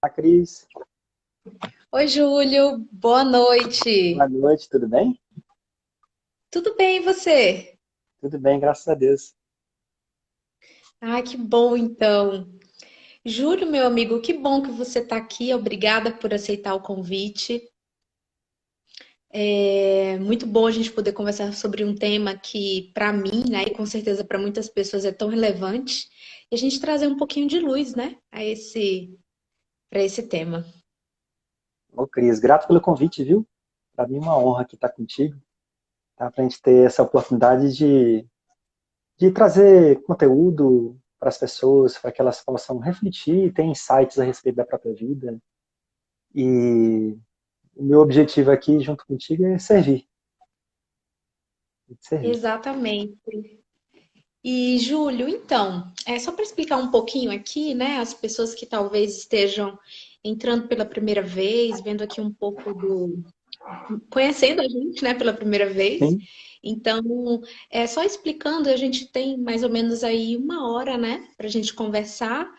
Cris, Oi, Júlio, boa boa noite. noite, tudo bem? Tudo bem, e você? Tudo bem, graças a Deus. Ah, que bom então. Júlio, meu amigo, que bom que você está aqui. Obrigada por aceitar o convite. É muito bom a gente poder conversar sobre um tema que, para mim, né, e com certeza para muitas pessoas é tão relevante, e a gente trazer um pouquinho de luz, né, para esse tema. Ô, Cris, grato pelo convite, viu? Para mim é uma honra aqui estar contigo, tá? Para a gente ter essa oportunidade de trazer conteúdo para as pessoas, para que elas possam refletir, ter insights a respeito da própria vida. E o meu objetivo aqui, junto contigo, é servir. Exatamente. E, Júlio, então, é só para explicar um pouquinho aqui, né, as pessoas que talvez estejam entrando pela primeira vez, vendo aqui um pouco conhecendo a gente, né, pela primeira vez. Sim, Então, é só explicando, a gente tem mais ou menos aí uma hora, né, para a gente conversar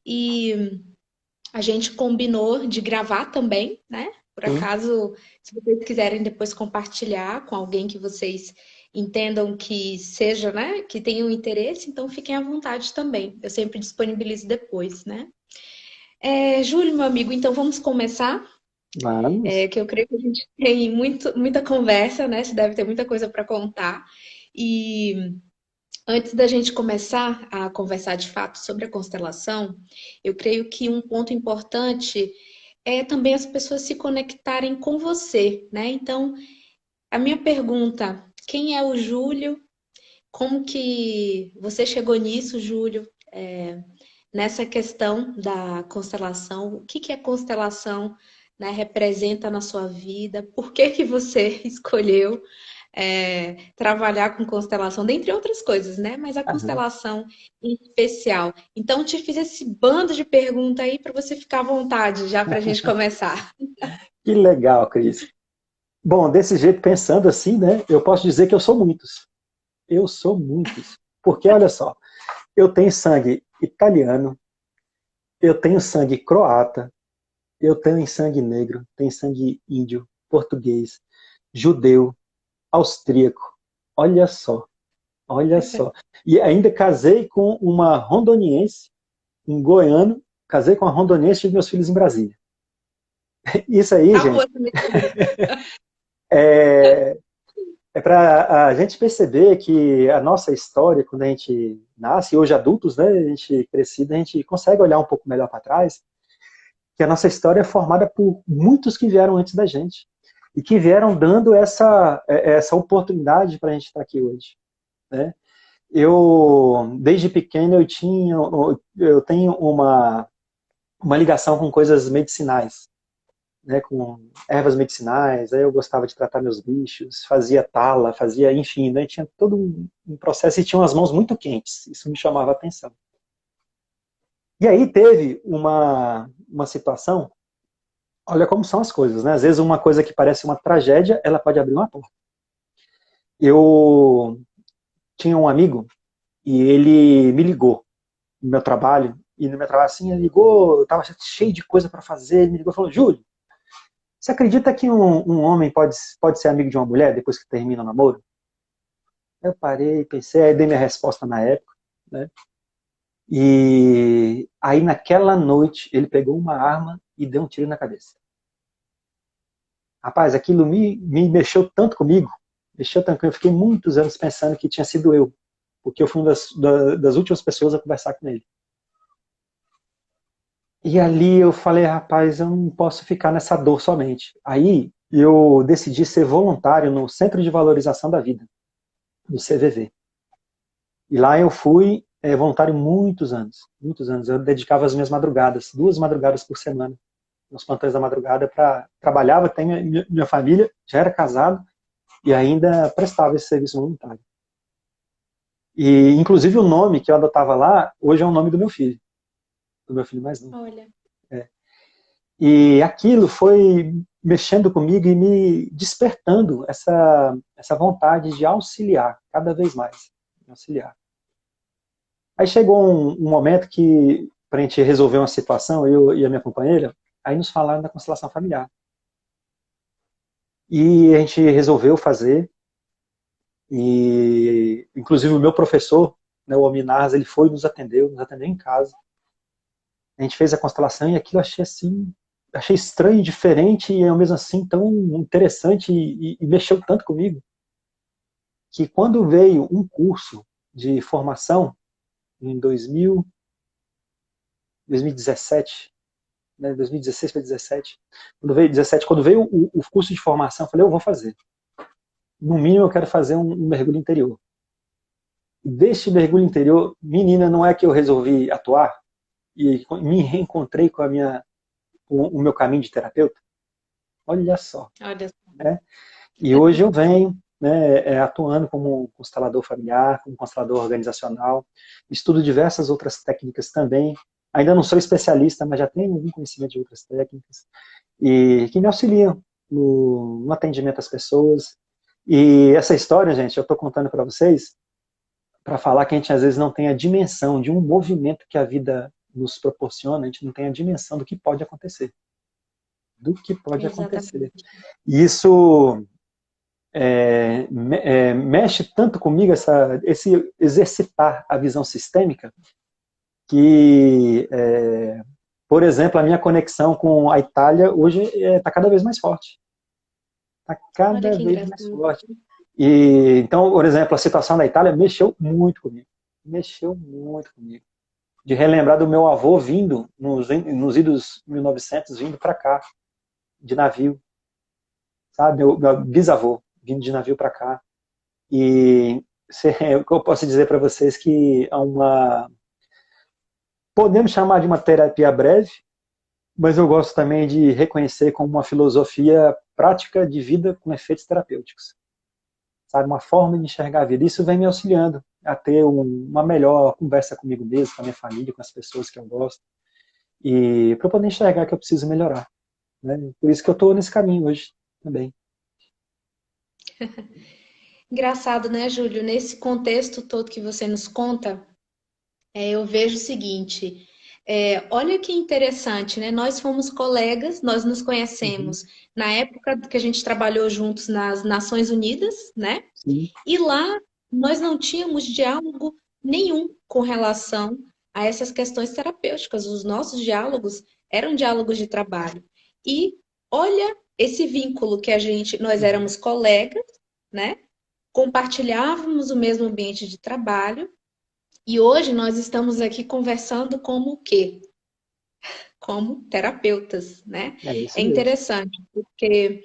e a gente combinou de gravar também, né? Por sim. acaso, se vocês quiserem depois compartilhar com alguém que vocês entendam que seja, né, que tenham interesse, então fiquem à vontade também. Eu sempre disponibilizo depois, né? Júlio, meu amigo, então vamos começar. Vamos. Que eu creio que a gente tem muita conversa, né? Você deve ter muita coisa para contar. E antes da gente começar a conversar de fato sobre a constelação, eu creio que um ponto importante é também as pessoas se conectarem com você, né? Então, a minha pergunta, quem é o Júlio? Como que você chegou nisso, Júlio? Nessa questão da constelação, o que que a constelação, né, representa na sua vida? Por que que você escolheu trabalhar com constelação, dentre outras coisas, né? Mas a Aham. constelação em especial. Então, te fiz esse bando de perguntas aí para você ficar à vontade, já para a gente começar. Que legal, Cris. Bom, desse jeito, pensando assim, né, eu posso dizer que eu sou muitos. Eu sou muitos. Porque, olha só, eu tenho sangue italiano, eu tenho sangue croata, eu tenho sangue negro, tenho sangue índio, português, judeu, austríaco. Olha só, olha só. E ainda casei com uma rondoniense, um goiano, casei com uma rondoniense e tive meus filhos em Brasília. Isso aí, Acabou gente, essa mistura. é, é para a gente perceber que a nossa história, quando a gente nasce, hoje adultos, né, a gente crescido, a gente consegue olhar um pouco melhor para trás, que a nossa história é formada por muitos que vieram antes da gente e que vieram dando essa oportunidade para a gente estar aqui hoje, né? Eu, desde pequeno, eu tenho uma ligação com coisas medicinais, né, com ervas medicinais. Aí eu gostava de tratar meus bichos, fazia tala, fazia, enfim, né, tinha todo um processo e tinha umas mãos muito quentes. Isso me chamava a atenção. E aí teve uma situação, olha como são as coisas, né? Às vezes uma coisa que parece uma tragédia, ela pode abrir uma porta. Eu tinha um amigo e ele me ligou no meu trabalho, e no meu trabalho assim, ele ligou, eu estava cheio de coisa para fazer, ele me ligou e falou: Júlio, você acredita que um homem pode ser amigo de uma mulher depois que termina o namoro? Eu parei, pensei, aí dei minha resposta na época, né? E aí naquela noite ele pegou uma arma e deu um tiro na cabeça. Rapaz, aquilo me mexeu tanto comigo, mexeu tanto comigo, eu fiquei muitos anos pensando que tinha sido eu, porque eu fui uma das últimas pessoas a conversar com ele. E ali eu falei, rapaz, eu não posso ficar nessa dor somente. Aí eu decidi ser voluntário no Centro de Valorização da Vida, do CVV. E lá eu fui voluntário muitos anos, muitos anos. Eu dedicava as minhas madrugadas, 2 madrugadas por semana, nos plantões da madrugada, para trabalhava, tem minha família, já era casado e ainda prestava esse serviço voluntário. E inclusive o nome que eu adotava lá, hoje é o nome do meu filho mais novo. Olha, É. E aquilo foi mexendo comigo e me despertando essa vontade de auxiliar cada vez mais, auxiliar. Aí chegou um momento que, para a gente resolver uma situação, eu e a minha companheira, aí nos falaram da constelação familiar. E a gente resolveu fazer, e inclusive o meu professor, né, o Alminaz, ele foi e nos atendeu em casa. A gente fez a constelação e aquilo eu achei assim, achei estranho, diferente e ao mesmo assim tão interessante e mexeu tanto comigo, que quando veio um curso de formação em 2017, né, 2016 para 2017, quando veio o curso de formação, eu falei, eu vou fazer. No mínimo eu quero fazer um mergulho interior. E deste mergulho interior, menina, não é que eu resolvi atuar e me reencontrei com o meu caminho de terapeuta? Olha só. Olha. Né? E hoje eu venho, né, atuando como constelador familiar, como constelador organizacional, estudo diversas outras técnicas também. Ainda não sou especialista, mas já tenho algum conhecimento de outras técnicas e que me auxiliam no atendimento às pessoas. E essa história, gente, eu estou contando para vocês para falar que a gente às vezes não tem a dimensão de um movimento que a vida nos proporciona, a gente não tem a dimensão do que pode acontecer. Do que pode acontecer. E isso mexe tanto comigo, esse exercitar a visão sistêmica, que, por exemplo, a minha conexão com a Itália hoje está cada vez mais forte. Está cada vez mais forte. E, então, por exemplo, a situação da Itália mexeu muito comigo. Mexeu muito comigo. De relembrar do meu avô vindo, nos idos 1900, vindo para cá, de navio. Sabe? Meu bisavô vindo de navio para cá. E o que eu posso dizer para vocês que há podemos chamar de uma terapia breve, mas eu gosto também de reconhecer como uma filosofia prática de vida com efeitos terapêuticos. Sabe? Uma forma de enxergar a vida. Isso vem me auxiliando a ter uma melhor conversa comigo mesmo, com a minha família, com as pessoas que eu gosto. E para eu poder enxergar que eu preciso melhorar. Né? Por isso que eu estou nesse caminho hoje também. Engraçado, né, Júlio? Nesse contexto todo que você nos conta, eu vejo o seguinte, olha que interessante, né? Nós fomos colegas, nós nos conhecemos na época que a gente trabalhou juntos nas Nações Unidas, né? Sim. E lá nós não tínhamos diálogo nenhum com relação a essas questões terapêuticas. Os nossos diálogos eram diálogos de trabalho. E olha esse vínculo que nós éramos colegas, né? Compartilhávamos o mesmo ambiente de trabalho. E hoje nós estamos aqui conversando como o quê? Como terapeutas, né? É interessante, porque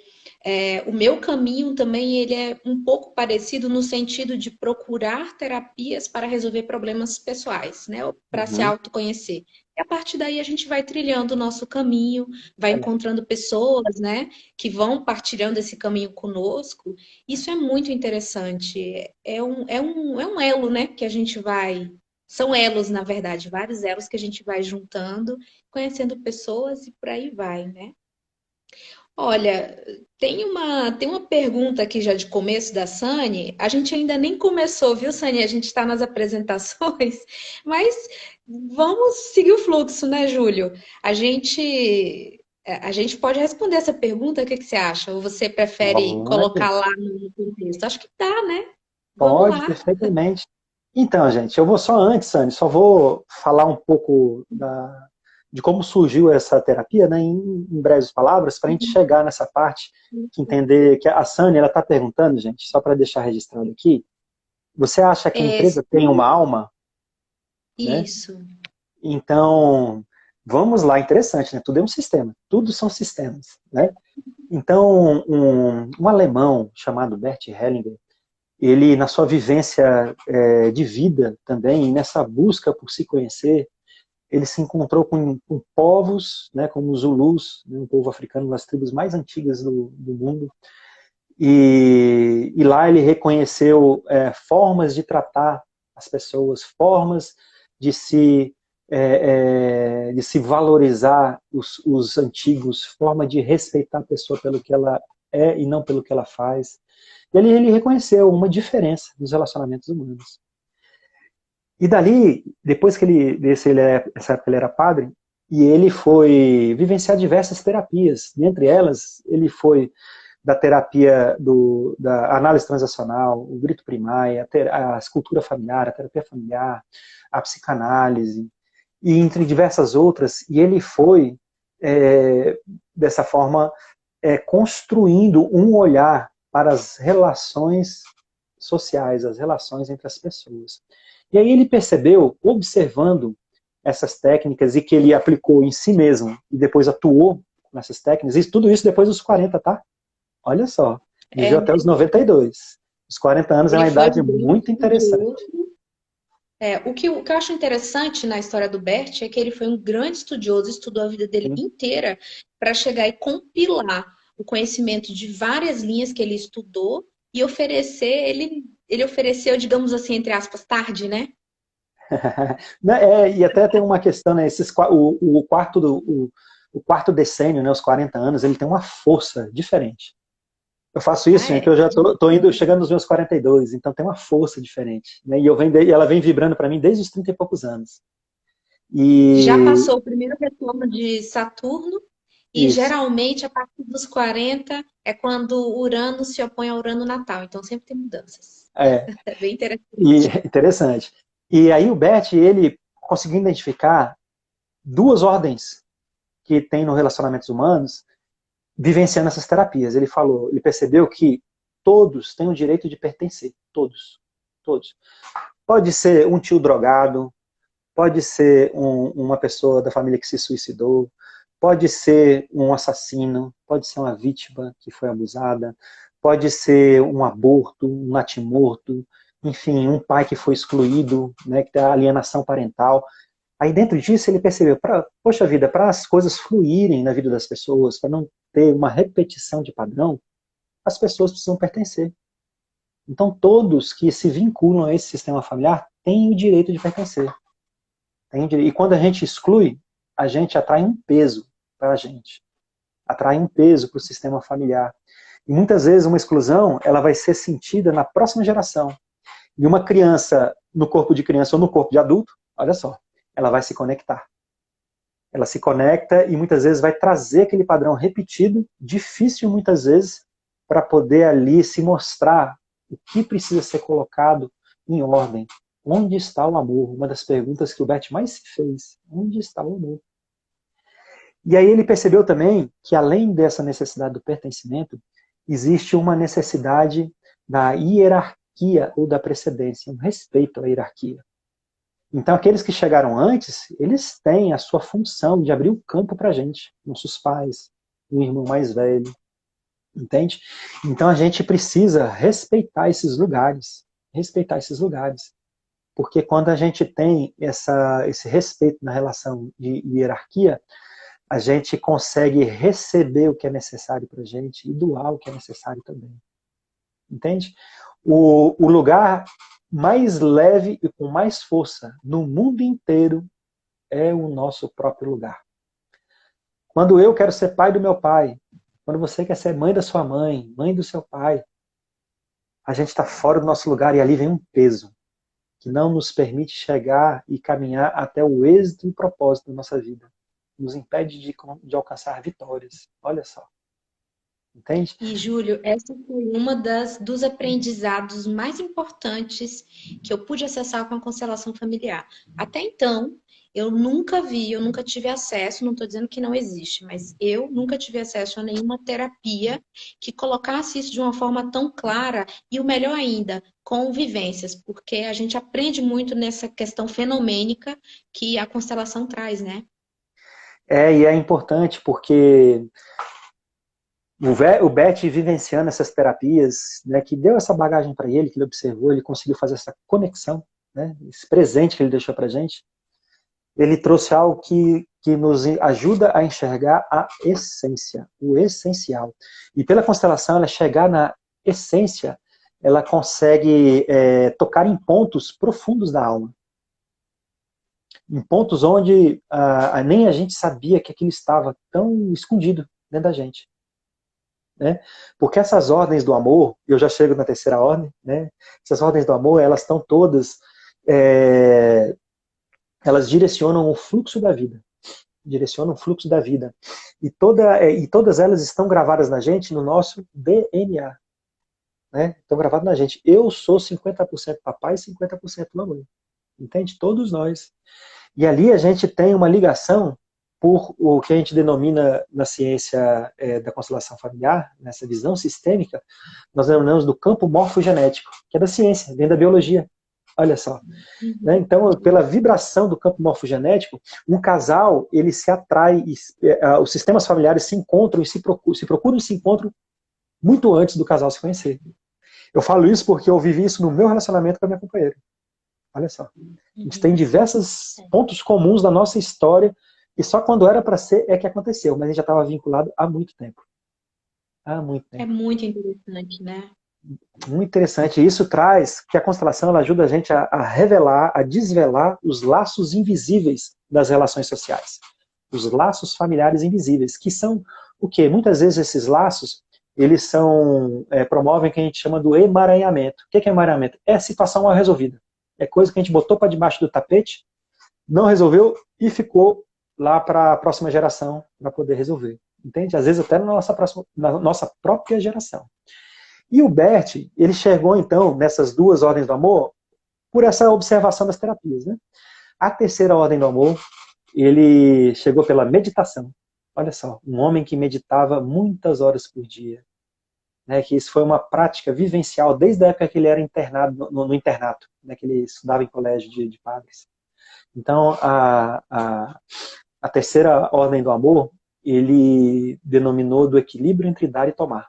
o meu caminho também ele é um pouco parecido no sentido de procurar terapias para resolver problemas pessoais, né? Para se autoconhecer. E a partir daí a gente vai trilhando o nosso caminho, vai encontrando pessoas, né, que vão partilhando esse caminho conosco. Isso é muito interessante. É um elo, né, que a gente vai. São elos, na verdade, vários elos que a gente vai juntando, conhecendo pessoas e por aí vai, né? Olha, tem uma pergunta aqui já de começo da Sani. A gente ainda nem começou, viu, Sani? A gente está nas apresentações, mas vamos seguir o fluxo, né, Júlio? A gente pode responder essa pergunta, o que você acha? Ou você prefere colocar lá no contexto? Acho que dá, né? Vamos Pode, lá. perfeitamente. Então, gente, eu vou só antes, Sani, só vou falar um pouco de como surgiu essa terapia, né, em breves palavras, para a gente chegar nessa parte, que entender que a Sani, ela está perguntando, gente, só para deixar registrado aqui, você acha que a empresa tem uma alma? Isso. Né? Então, vamos lá, interessante, né? Tudo é um sistema, tudo são sistemas, né? Então, um alemão chamado Bert Hellinger, ele, na sua vivência de vida também, e nessa busca por se conhecer, ele se encontrou com povos, né, como os Zulus, né, um povo africano, uma das tribos mais antigas do mundo, e lá ele reconheceu formas de tratar as pessoas, formas de se valorizar os antigos, forma de respeitar a pessoa pelo que ela é e não pelo que ela faz. E ali ele reconheceu uma diferença nos relacionamentos humanos. E dali, depois que nessa época ele era padre, e ele foi vivenciar diversas terapias. Dentre elas, ele foi da terapia da análise transacional, o grito primário, a escultura familiar, a terapia familiar, a psicanálise, e entre diversas outras, e ele foi, dessa forma, construindo um olhar para as relações sociais, as relações entre as pessoas. E aí ele percebeu, observando essas técnicas e que ele aplicou em si mesmo e depois atuou nessas técnicas, e tudo isso depois dos 40, tá? Olha só, É, viveu até os 92. Os 40 anos é ele uma foi idade um grande muito interessante. estudioso. O que eu acho interessante na história do Bert é que ele foi um grande estudioso, estudou a vida dele Sim. inteira para chegar e compilar o conhecimento de várias linhas que ele estudou e ele ofereceu, digamos assim, entre aspas, tarde, né? E até tem uma questão, né? O quarto decênio, né, os 40 anos, ele tem uma força diferente. Eu faço Ah, isso, gente, é. eu já tô chegando nos meus 42, então tem uma força diferente. Né? E ela vem vibrando para mim desde os 30 e poucos anos. Já E passou o primeiro retorno de Saturno e isso, geralmente a partir dos 40 é quando Urano se opõe ao Urano natal, então sempre tem mudanças. é, É bem e interessante. interessante. E aí o Bert, ele conseguiu identificar duas ordens que tem no relacionamentos humanos vivenciando essas terapias. Ele percebeu que todos têm o direito de pertencer, todos, todos. Pode ser um tio drogado, pode ser uma pessoa da família que se suicidou, pode ser um assassino, pode ser uma vítima que foi abusada, pode ser um aborto, um natimorto, enfim, um pai que foi excluído, né, que tem a alienação parental. Aí dentro disso ele percebeu, poxa vida, para as coisas fluírem na vida das pessoas, para não ter uma repetição de padrão, as pessoas precisam pertencer. Então todos que se vinculam a esse sistema familiar têm o direito de pertencer. E quando a gente exclui, a gente atrai um peso para a gente. Atrai um peso para o sistema familiar. E muitas vezes uma exclusão ela vai ser sentida na próxima geração. E uma criança, no corpo de criança ou no corpo de adulto, olha só, ela vai se conectar. Ela se conecta e muitas vezes vai trazer aquele padrão repetido, difícil muitas vezes, para poder ali se mostrar o que precisa ser colocado em ordem. Onde está o amor? Uma das perguntas que o Bert mais se fez. Onde está o amor? E aí ele percebeu também que além dessa necessidade do pertencimento, existe uma necessidade da hierarquia ou da precedência, um respeito à hierarquia. Então, aqueles que chegaram antes, eles têm a sua função de abrir o campo para a gente, nossos pais, o irmão mais velho, entende? Então, a gente precisa respeitar esses lugares, porque quando a gente tem esse respeito na relação de hierarquia, a gente consegue receber o que é necessário para a gente e doar o que é necessário também, entende? O lugar mais leve e com mais força no mundo inteiro é o nosso próprio lugar. Quando eu quero ser pai do meu pai, quando você quer ser mãe da sua mãe, mãe do seu pai, a gente está fora do nosso lugar e ali vem um peso que não nos permite chegar e caminhar até o êxito e propósito da nossa vida. Nos impede de alcançar vitórias. Olha só. Entende? E, Júlio, essa foi uma dos aprendizados mais importantes que eu pude acessar com a constelação familiar. Até então, eu nunca tive acesso, não estou dizendo que não existe, mas eu nunca tive acesso a nenhuma terapia que colocasse isso de uma forma tão clara e o melhor ainda, com vivências, porque a gente aprende muito nessa questão fenomênica que a constelação traz, né? E é importante porque o Bert vivenciando essas terapias, né, que deu essa bagagem para ele, que ele observou, ele conseguiu fazer essa conexão, né, esse presente que ele deixou para a gente, ele trouxe algo que nos ajuda a enxergar a essência, o essencial. E pela constelação, ela chegar na essência, ela consegue tocar em pontos profundos da alma. Em pontos onde nem a gente sabia que aquilo estava tão escondido dentro da gente. Né? Porque essas ordens do amor, eu já chego na terceira ordem, né? Essas ordens do amor, elas estão todas elas direcionam o fluxo da vida. Direcionam o fluxo da vida. E todas elas estão gravadas na gente, no nosso DNA. Né? Estão gravadas na gente. Eu sou 50% papai e 50% mamãe. Entende? Todos nós. E ali a gente tem uma ligação por o que a gente denomina na ciência da constelação familiar, nessa visão sistêmica, nós denominamos do campo morfogenético, que é da ciência, vem da biologia. Olha só. Né? Então, pela vibração do campo morfogenético, um casal, ele se atrai, os sistemas familiares se encontram, se procuram e se encontram muito antes do casal se conhecer. Eu falo isso porque eu vivi isso no meu relacionamento com a minha companheira. Olha só. A gente tem diversos pontos comuns da nossa história e só quando era para ser é que aconteceu, mas a gente já estava vinculado há muito tempo. Há muito tempo. É muito interessante, né? Muito interessante. E isso traz que a constelação ela ajuda a gente a revelar, a desvelar os laços invisíveis das relações sociais. Os laços familiares invisíveis, que são o quê? Muitas vezes esses laços, eles promovem o que a gente chama do emaranhamento. O que é emaranhamento? É a situação mal resolvida. É coisa que a gente botou para debaixo do tapete, não resolveu e ficou lá para a próxima geração para poder resolver. Entende? Às vezes até na nossa própria geração. E o Bert, ele chegou então nessas duas ordens do amor por essa observação das terapias. Né? A terceira ordem do amor, ele chegou pela meditação. Olha só, um homem que meditava muitas horas por dia. Né, que isso foi uma prática vivencial desde a época que ele era internado no internato, né, que ele estudava em colégio de padres. Então, a terceira ordem do amor, ele denominou do equilíbrio entre dar e tomar,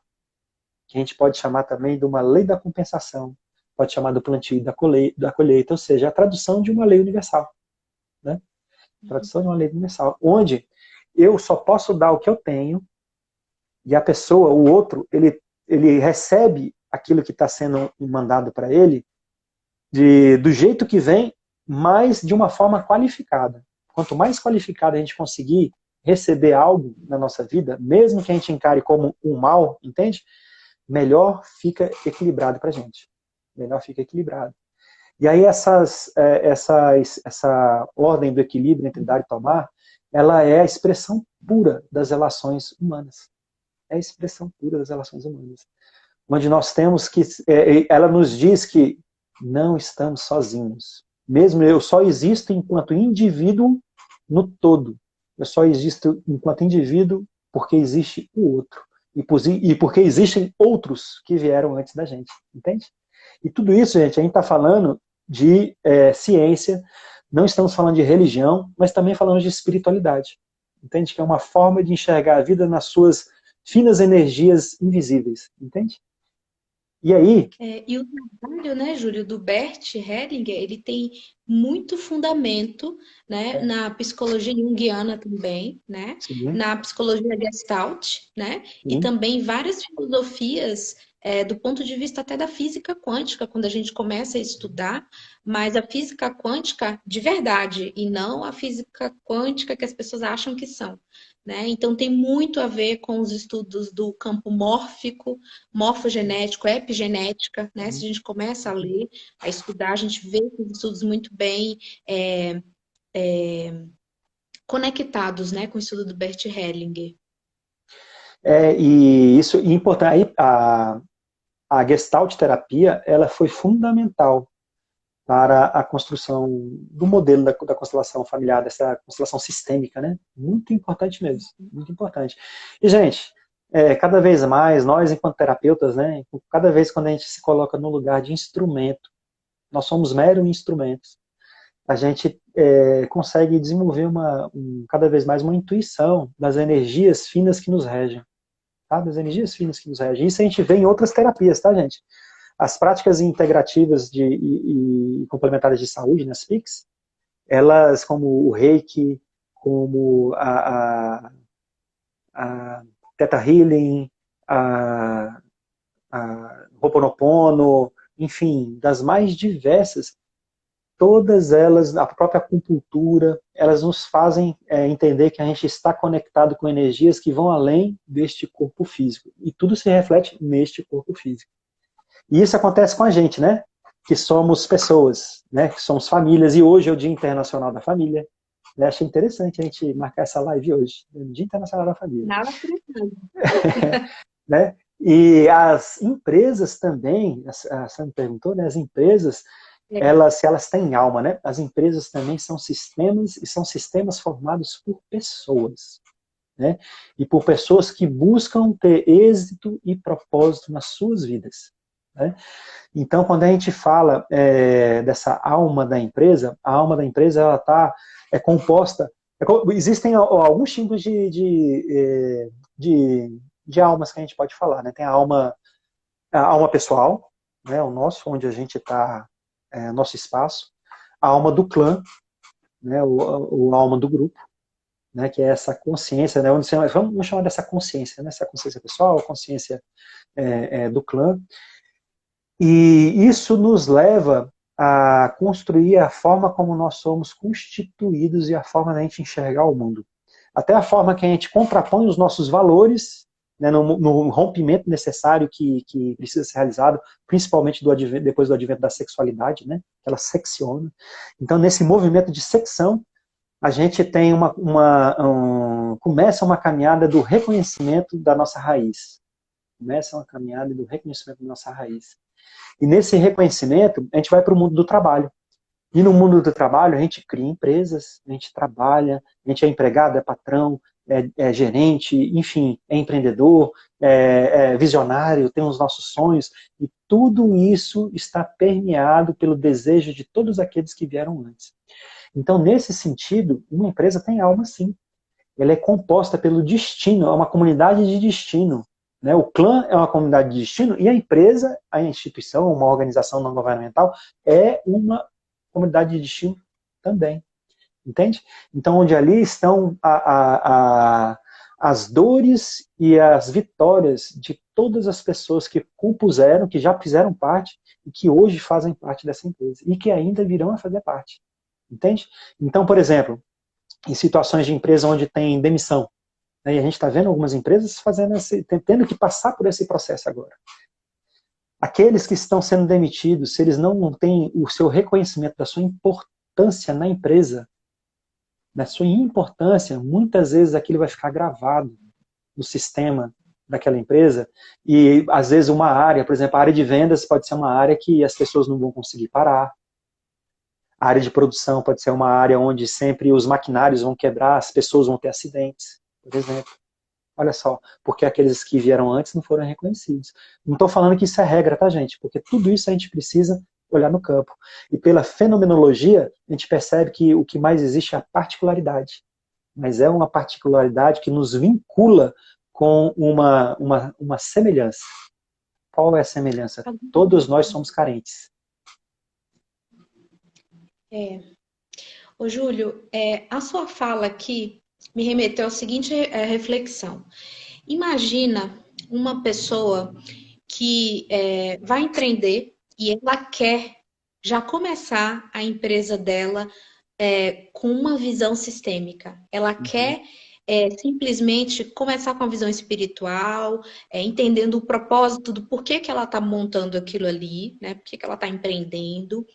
que a gente pode chamar também de uma lei da compensação, pode chamar do plantio e da colheita, ou seja, a tradução de uma lei universal. Né? A tradução de uma lei universal, onde eu só posso dar o que eu tenho e a pessoa, o outro, ele recebe aquilo que está sendo mandado para ele do jeito que vem, mas de uma forma qualificada. Quanto mais qualificada a gente conseguir receber algo na nossa vida, mesmo que a gente encare como um mal, entende? Melhor fica equilibrado para a gente. Melhor fica equilibrado. E aí essa ordem do equilíbrio entre dar e tomar, ela é a expressão pura das relações humanas. É a expressão pura das relações humanas. Onde nós temos que... ela nos diz que não estamos sozinhos. Mesmo eu só existo enquanto indivíduo no todo. Eu só existo enquanto indivíduo porque existe o outro. E porque existem outros que vieram antes da gente. Entende? E tudo isso, gente, a gente está falando de ciência, não estamos falando de religião, mas também falando de espiritualidade. Entende? Que é uma forma de enxergar a vida nas suas finas energias invisíveis, entende? E aí... E o trabalho, né, Júlio, do Bert Hellinger, ele tem muito fundamento, né, na psicologia junguiana também, né, na psicologia Gestalt, né, e também várias filosofias do ponto de vista até da física quântica, quando a gente começa a estudar, mas a física quântica de verdade, e não a física quântica que as pessoas acham que são. Né? Então tem muito a ver com os estudos do campo mórfico, morfogenético, epigenética, né? Se a gente começa a ler, a estudar, a gente vê esses estudos muito bem conectados, né, com o estudo do Bert Hellinger. E isso é importante. A Gestalt terapia, ela foi fundamental para a construção do modelo da constelação familiar, dessa constelação sistêmica, né? Muito importante mesmo, muito importante. E, gente, cada vez mais, nós, enquanto terapeutas, né, cada vez quando a gente se coloca no lugar de instrumento, nós somos meros instrumentos, a gente consegue desenvolver cada vez mais uma intuição das energias finas que nos regem. Tá? Das energias finas que nos regem. Isso a gente vê em outras terapias, tá, gente? As práticas integrativas e complementares de saúde, nas PICs, elas, como o Reiki, como a Theta Healing, a Ho'oponopono, enfim, das mais diversas, todas elas, a própria acupuntura, elas nos fazem entender que a gente está conectado com energias que vão além deste corpo físico. E tudo se reflete neste corpo físico. E isso acontece com a gente, né? que somos pessoas, né? Que somos famílias, e hoje é o Dia Internacional da Família. Eu achei interessante a gente marcar essa live hoje, o Dia Internacional da Família. Nada acrescentando. Né? E as empresas também, você me perguntou, né? As empresas, se elas têm alma, né? As empresas também são sistemas, e são sistemas formados por pessoas, né? E por pessoas que buscam ter êxito e propósito nas suas vidas, né? Então, quando a gente fala dessa alma da empresa, a alma da empresa ela é composta. Existem alguns tipos de almas que a gente pode falar, né? Tem a alma pessoal, né? O nosso, onde a gente está, nosso espaço. A alma do clã, né? A alma do grupo, né? Que é essa consciência, né? Vamos chamar dessa consciência, né? Essa consciência pessoal, a consciência do clã. E isso nos leva a construir a forma como nós somos constituídos e a forma da gente enxergar o mundo. Até a forma que a gente contrapõe os nossos valores, né, no rompimento necessário que precisa ser realizado, principalmente depois do advento da sexualidade, né, que ela secciona. Então, nesse movimento de secção, a gente tem começa uma caminhada do reconhecimento da nossa raiz. Começa uma caminhada do reconhecimento da nossa raiz. E nesse reconhecimento, a gente vai para o mundo do trabalho. E no mundo do trabalho, a gente cria empresas, a gente trabalha, a gente é empregado, é patrão, é gerente, enfim, é empreendedor, é visionário, tem os nossos sonhos. E tudo isso está permeado pelo desejo de todos aqueles que vieram antes. Então, nesse sentido, uma empresa tem alma, sim. Ela é composta pelo destino, é uma comunidade de destino. Né? O clã é uma comunidade de destino e a empresa, a instituição, uma organização não governamental, é uma comunidade de destino também. Entende? Então, onde ali estão as dores e as vitórias de todas as pessoas que compuseram, que já fizeram parte e que hoje fazem parte dessa empresa e que ainda virão a fazer parte. Entende? Então, por exemplo, em situações de empresa onde tem demissão, né, e a gente está vendo algumas empresas tendo que passar por esse processo agora. Aqueles que estão sendo demitidos, se eles não têm o seu reconhecimento da sua importância na empresa, da sua importância, muitas vezes aquilo vai ficar gravado no sistema daquela empresa, e às vezes uma área, por exemplo, a área de vendas pode ser uma área que as pessoas não vão conseguir parar. A área de produção pode ser uma área onde sempre os maquinários vão quebrar, as pessoas vão ter acidentes, por exemplo. Olha só, porque aqueles que vieram antes não foram reconhecidos. Não estou falando que isso é regra, tá, gente? Porque tudo isso a gente precisa olhar no campo. E pela fenomenologia, a gente percebe que o que mais existe é a particularidade. Mas é uma particularidade que nos vincula com uma semelhança. Qual é a semelhança? Todos nós somos carentes. Ô, Júlio, a sua fala aqui me remeteu à seguinte reflexão. Imagina uma pessoa que vai empreender e ela quer já começar a empresa dela com uma visão sistêmica. Ela quer simplesmente começar com a visão espiritual, entendendo o propósito do porquê que ela está montando aquilo ali, né? Por que ela está empreendendo.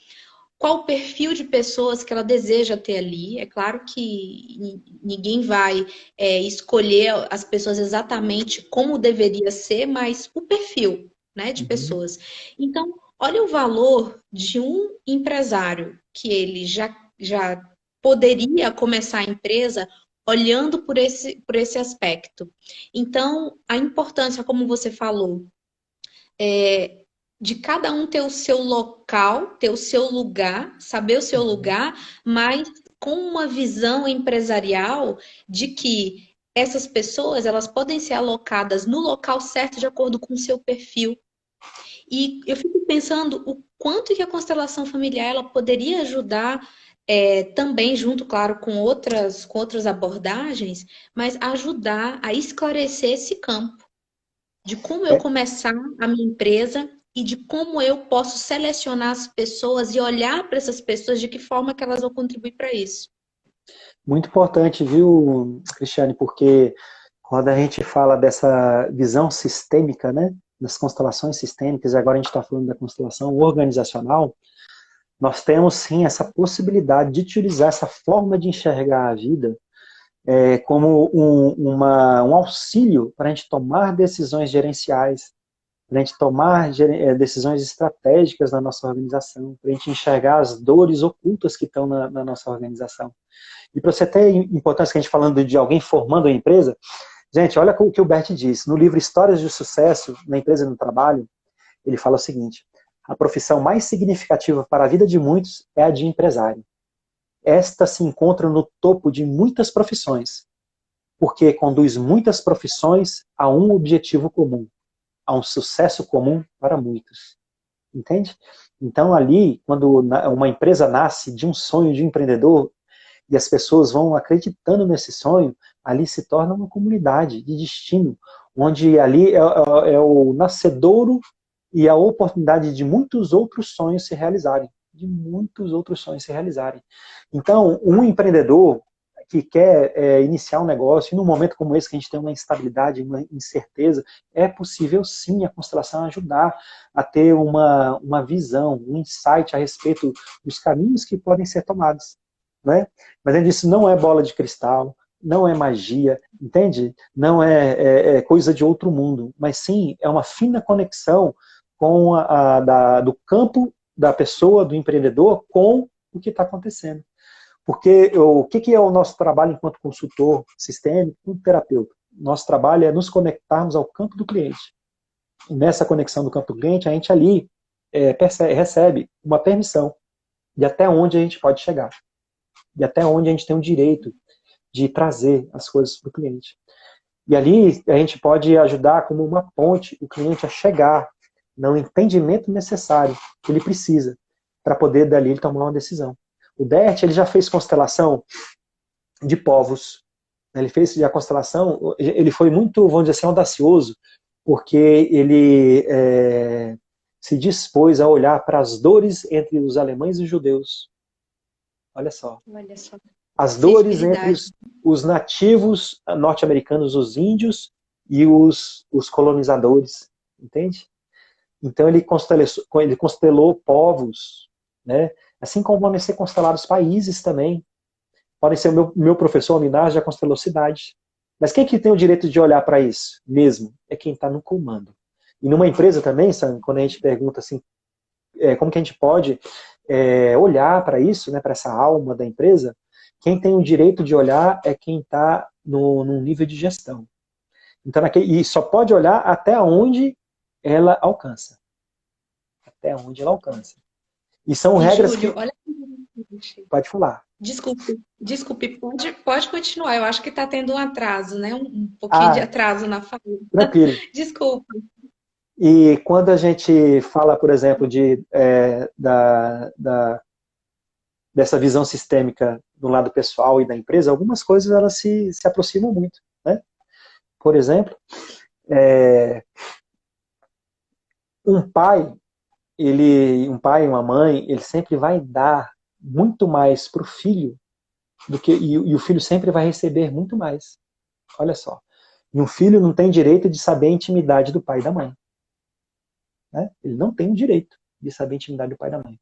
Qual o perfil de pessoas que ela deseja ter ali. É claro que ninguém vai escolher as pessoas exatamente como deveria ser, mas o perfil, né, de pessoas. Então, olha o valor de um empresário que ele já poderia começar a empresa olhando por esse aspecto. Então, a importância, como você falou, de cada um ter o seu local, ter o seu lugar, saber o seu lugar, mas com uma visão empresarial de que essas pessoas elas podem ser alocadas no local certo de acordo com o seu perfil. E eu fico pensando o quanto que a constelação familiar ela poderia ajudar também, junto, claro, com outras abordagens, mas ajudar a esclarecer esse campo de como eu começar a minha empresa e de como eu posso selecionar as pessoas e olhar para essas pessoas de que forma que elas vão contribuir para isso. Muito importante, viu, Cristiane, porque quando a gente fala dessa visão sistêmica, né, nas constelações sistêmicas, e agora a gente está falando da constelação organizacional, nós temos sim essa possibilidade de utilizar essa forma de enxergar a vida como um auxílio para a gente tomar decisões gerenciais, para a gente tomar decisões estratégicas na nossa organização, para a gente enxergar as dores ocultas que estão na nossa organização. E para você ter importância, que a gente falando de alguém formando a empresa, gente, olha o que o Bert diz. No livro Histórias de Sucesso na Empresa e no Trabalho, ele fala o seguinte: a profissão mais significativa para a vida de muitos é a de empresário. Esta se encontra no topo de muitas profissões, porque conduz muitas profissões a um objetivo comum, a um sucesso comum para muitos. Entende? Então ali, quando uma empresa nasce de um sonho de um empreendedor, e as pessoas vão acreditando nesse sonho, ali se torna uma comunidade de destino, onde ali é o nascedouro e a oportunidade de muitos outros sonhos se realizarem. De muitos outros sonhos se realizarem. Então, um empreendedor que quer iniciar um negócio, e num momento como esse que a gente tem uma instabilidade, uma incerteza, é possível sim a constelação ajudar a ter uma visão, um insight a respeito dos caminhos que podem ser tomados. Né? Mas ele disse, não é bola de cristal, não é magia, entende? Não é coisa de outro mundo, mas sim é uma fina conexão com do campo da pessoa, do empreendedor, com o que está acontecendo. Porque o que é o nosso trabalho enquanto consultor sistêmico, enquanto terapeuta? Nosso trabalho é nos conectarmos ao campo do cliente. E nessa conexão do campo do cliente, a gente ali recebe uma permissão de até onde a gente pode chegar. E até onde a gente tem o direito de trazer as coisas para o cliente. E ali a gente pode ajudar como uma ponte o cliente a chegar no entendimento necessário que ele precisa para poder dali ele tomar uma decisão. O Bert, ele já fez constelação de povos. Ele fez a constelação, ele foi muito, vamos dizer assim, audacioso, porque ele se dispôs a olhar para as dores entre os alemães e os judeus. Olha só. Olha só. As dores entre os nativos norte-americanos, os índios, e os colonizadores. Entende? Então ele constelou povos, né? Assim como podem ser constelados países também. Podem ser, meu professor Minar já constelou cidade. Mas quem que tem o direito de olhar para isso mesmo? É quem está no comando. E numa empresa também, Sam, quando a gente pergunta assim, como que a gente pode olhar para isso, né, para essa alma da empresa, quem tem o direito de olhar é quem está num nível de gestão. Então, e só pode olhar até onde ela alcança. Até onde ela alcança. E são regras Júlio, que... olha... Pode falar. Desculpe, pode continuar. Eu acho que está tendo um atraso, né? Um pouquinho de atraso na fala. Tranquilo. Desculpa. E quando a gente fala, por exemplo, dessa visão sistêmica do lado pessoal e da empresa, algumas coisas elas se aproximam muito. Né? Por exemplo, um pai e uma mãe, ele sempre vai dar muito mais para o filho e o filho sempre vai receber muito mais. Olha só. E um filho não tem direito de saber a intimidade do pai e da mãe. Né? Ele não tem o direito de saber a intimidade do pai e da mãe.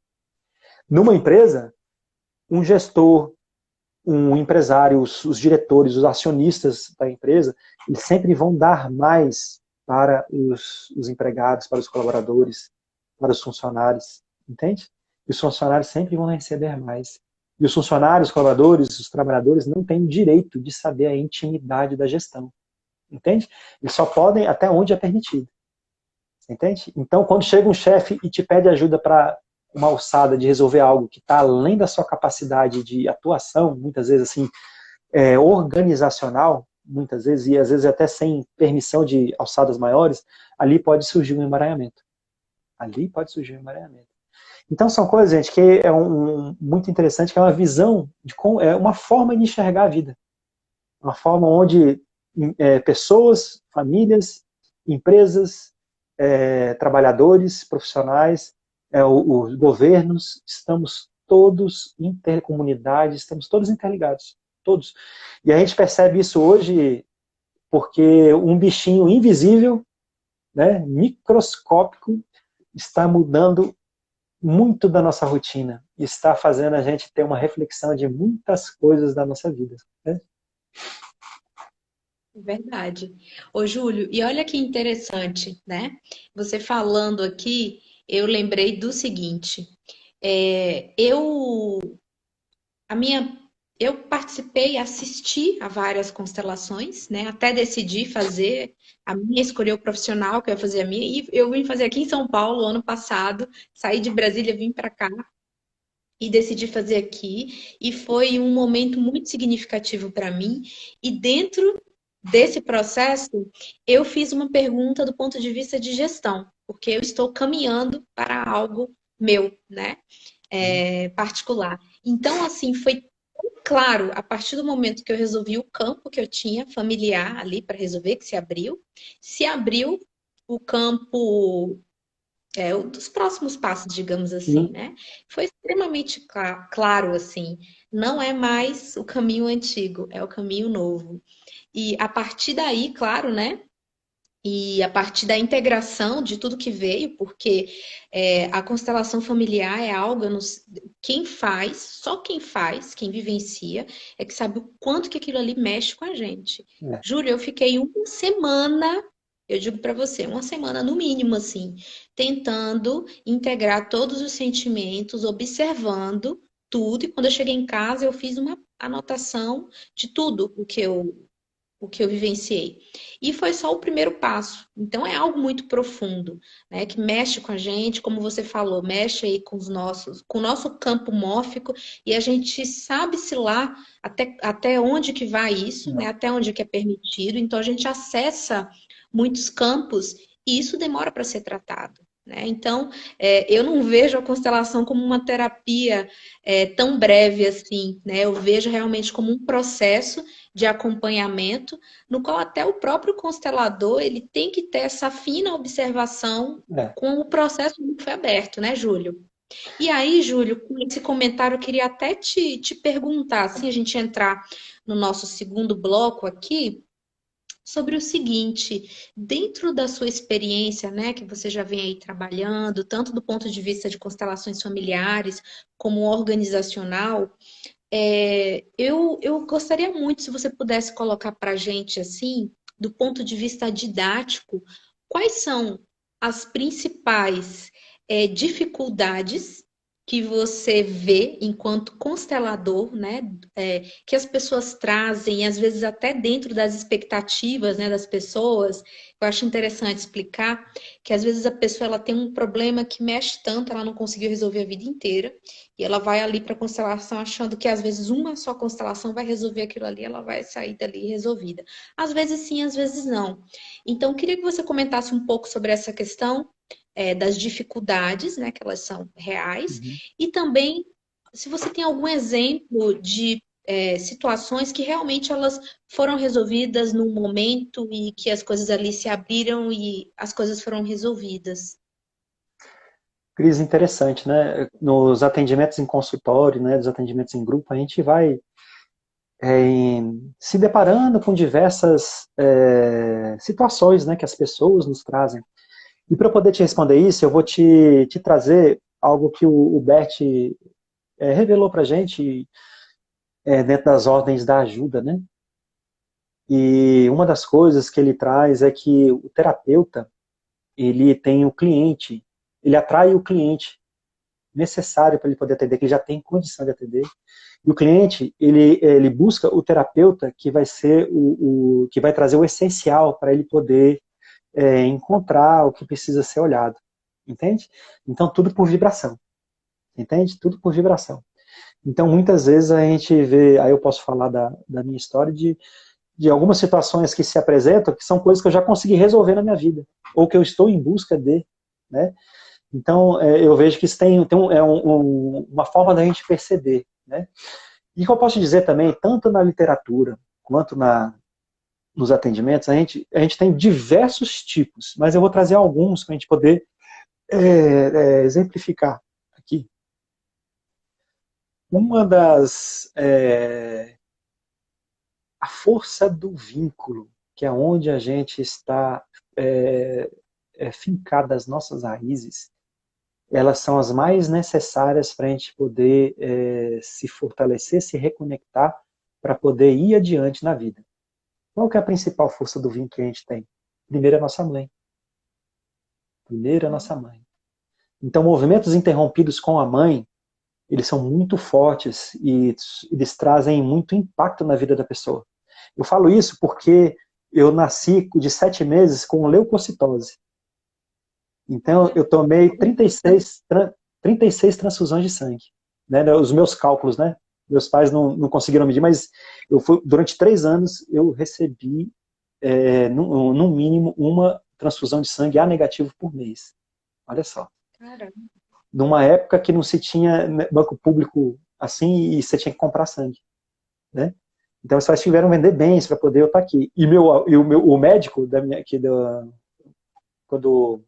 Numa empresa, um gestor, um empresário, os diretores, os acionistas da empresa, eles sempre vão dar mais para os empregados, para os colaboradores, para os funcionários, entende? E os funcionários sempre vão receber mais. E os funcionários, os colaboradores, os trabalhadores não têm direito de saber a intimidade da gestão, entende? Eles só podem até onde é permitido, entende? Então, quando chega um chefe e te pede ajuda para uma alçada de resolver algo que está além da sua capacidade de atuação, muitas vezes assim, organizacional, muitas vezes, e às vezes até sem permissão de alçadas maiores, ali pode surgir um emaranhamento. Ali pode surgir um emaranhamento. Então são coisas, gente, que é muito interessante, que é uma visão, é uma forma de enxergar a vida. Uma forma onde pessoas, famílias, empresas, trabalhadores, profissionais, os governos, estamos todos intercomunidades, estamos todos interligados. Todos. E a gente percebe isso hoje porque um bichinho invisível né, microscópico, está mudando muito da nossa rotina. Está fazendo a gente ter uma reflexão de muitas coisas da nossa vida, né? Verdade. Ô, Júlio, e olha que interessante, né? Você falando aqui, eu lembrei do seguinte. Eu A minha, eu participei, assisti a várias constelações, né? Até decidi fazer a minha, escolher o profissional que eu ia fazer a minha. E eu vim fazer aqui em São Paulo ano passado. Saí de Brasília, vim para cá e decidi fazer aqui. E foi um momento muito significativo para mim. E dentro desse processo, eu fiz uma pergunta do ponto de vista de gestão, porque eu estou caminhando para algo meu, né? Particular. Então, assim, foi claro, a partir do momento que eu resolvi o campo que eu tinha familiar ali para resolver, que se abriu o campo, dos próximos passos, digamos assim, Sim, né? Foi extremamente claro, assim, não é mais o caminho antigo, é o caminho novo. E a partir daí, claro, né? E a partir da integração de tudo que veio, porque a constelação familiar é algo, quem faz, só quem faz, quem vivencia, é que sabe o quanto que aquilo ali mexe com a gente. é, Júlio, eu fiquei uma semana, eu digo para você, uma semana no mínimo, assim, tentando integrar todos os sentimentos, observando tudo, e quando eu cheguei em casa, eu fiz uma anotação de tudo o que eu vivenciei. E foi só o primeiro passo. Então é algo muito profundo, né? Que mexe com a gente, como você falou, mexe aí com o nosso campo mórfico, e a gente sabe-se lá até onde que vai isso, né? não, Até onde que é permitido. Então a gente acessa muitos campos e isso demora para ser tratado. Né? Então, eu não vejo a constelação como uma terapia tão breve assim, né? Eu vejo realmente como um processo de acompanhamento, no qual até o próprio constelador ele tem que ter essa fina observação é. com o processo que foi aberto, né, Júlio? E aí, Júlio, com esse comentário, eu queria até te perguntar, assim, a gente entrar no nosso segundo bloco aqui, sobre o seguinte, dentro da sua experiência, né, que você já vem aí trabalhando, tanto do ponto de vista de constelações familiares, como organizacional, eu gostaria muito se você pudesse colocar para a gente, assim, do ponto de vista didático, quais são as principais dificuldades que você vê enquanto constelador, né? Que as pessoas trazem, às vezes até dentro das expectativas, né, das pessoas. Eu acho interessante explicar que às vezes a pessoa ela tem um problema que mexe tanto, ela não conseguiu resolver a vida inteira. E ela vai ali para a constelação achando que às vezes uma só constelação vai resolver aquilo ali, ela vai sair dali resolvida. Às vezes sim, às vezes não. Então, eu queria que você comentasse um pouco sobre essa questão das dificuldades, né, que elas são reais, Uhum. e também se você tem algum exemplo de situações que realmente elas foram resolvidas num momento e que as coisas ali se abriram e as coisas foram resolvidas. Cris, interessante, né? Nos atendimentos em consultório, né, dos atendimentos em grupo, a gente vai se deparando com diversas situações, né, que as pessoas nos trazem. E para eu poder te responder isso, eu vou te trazer algo que o Bert revelou para a gente dentro das ordens da ajuda, né? E uma das coisas que ele traz é que o terapeuta, ele tem o cliente, ele atrai o cliente necessário para ele poder atender, que ele já tem condição de atender. E o cliente, ele busca o terapeuta que vai ser que vai trazer o essencial para ele poder encontrar o que precisa ser olhado. Entende? Então, tudo por vibração. Entende? Tudo por vibração. Então, muitas vezes a gente vê, aí eu posso falar da minha história, de algumas situações que se apresentam, que são coisas que eu já consegui resolver na minha vida, ou que eu estou em busca de, né? Então, eu vejo que isso uma forma da gente perceber, né? E o que eu posso dizer também, tanto na literatura quanto nos atendimentos, a gente tem diversos tipos, mas eu vou trazer alguns para a gente poder exemplificar aqui. Uma a força do vínculo, que é onde a gente está fincar as nossas raízes, elas são as mais necessárias para a gente poder se fortalecer, se reconectar, para poder ir adiante na vida. Qual que é a principal força do vínculo que a gente tem? Primeiro é a nossa mãe. Primeiro é a nossa mãe. Então, movimentos interrompidos com a mãe, eles são muito fortes e eles trazem muito impacto na vida da pessoa. Eu falo isso porque eu nasci de 7 meses com leucocitose. Então, eu tomei 36 transfusões de sangue. Né? Os meus cálculos, né? Meus pais não conseguiram medir, mas durante 3 anos eu recebi, no mínimo, uma transfusão de sangue A negativo por mês. Olha só. Caramba. Numa época que não se tinha banco público assim e você tinha que comprar sangue. Né? Então, os pais tiveram que vender bens para poder eu estar aqui. E o médico quando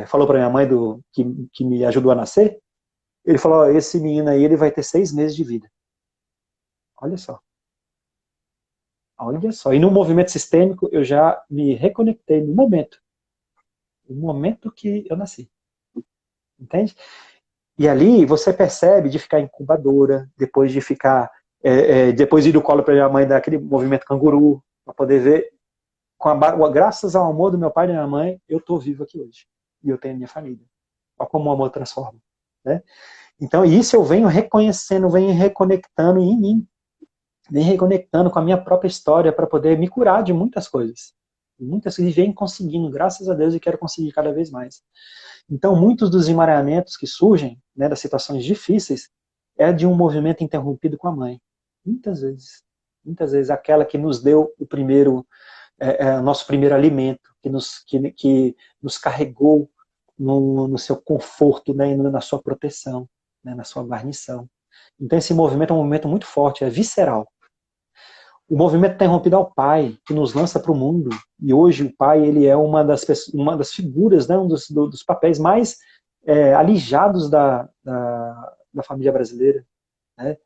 falou para minha mãe que me ajudou a nascer, ele falou, esse menino aí ele vai ter 6 meses de vida. Olha só. Olha só. E no movimento sistêmico eu já me reconectei no momento que eu nasci. Entende? E ali você percebe de ficar incubadora, depois de ficar, depois de ir do colo para minha mãe, daquele movimento canguru, para poder ver, graças ao amor do meu pai e da minha mãe, eu estou vivo aqui hoje. E eu tenho minha família. Olha como o amor transforma. Né? Então, isso eu venho reconhecendo, venho reconectando em mim. Venho reconectando com a minha própria história para poder me curar de muitas coisas. E venho conseguindo, graças a Deus, e quero conseguir cada vez mais. Então, muitos dos emaranhamentos que surgem, né, das situações difíceis, é de um movimento interrompido com a mãe. Muitas vezes. Muitas vezes, aquela que nos deu o nosso primeiro alimento, que nos carregou no seu conforto, né, na sua proteção, né, na sua guarnição. Então, esse movimento é um movimento muito forte, é visceral. O movimento interrompido ao pai, que nos lança para o mundo. E hoje o pai ele é uma das figuras, né, um dos papéis mais alijados da família brasileira, né,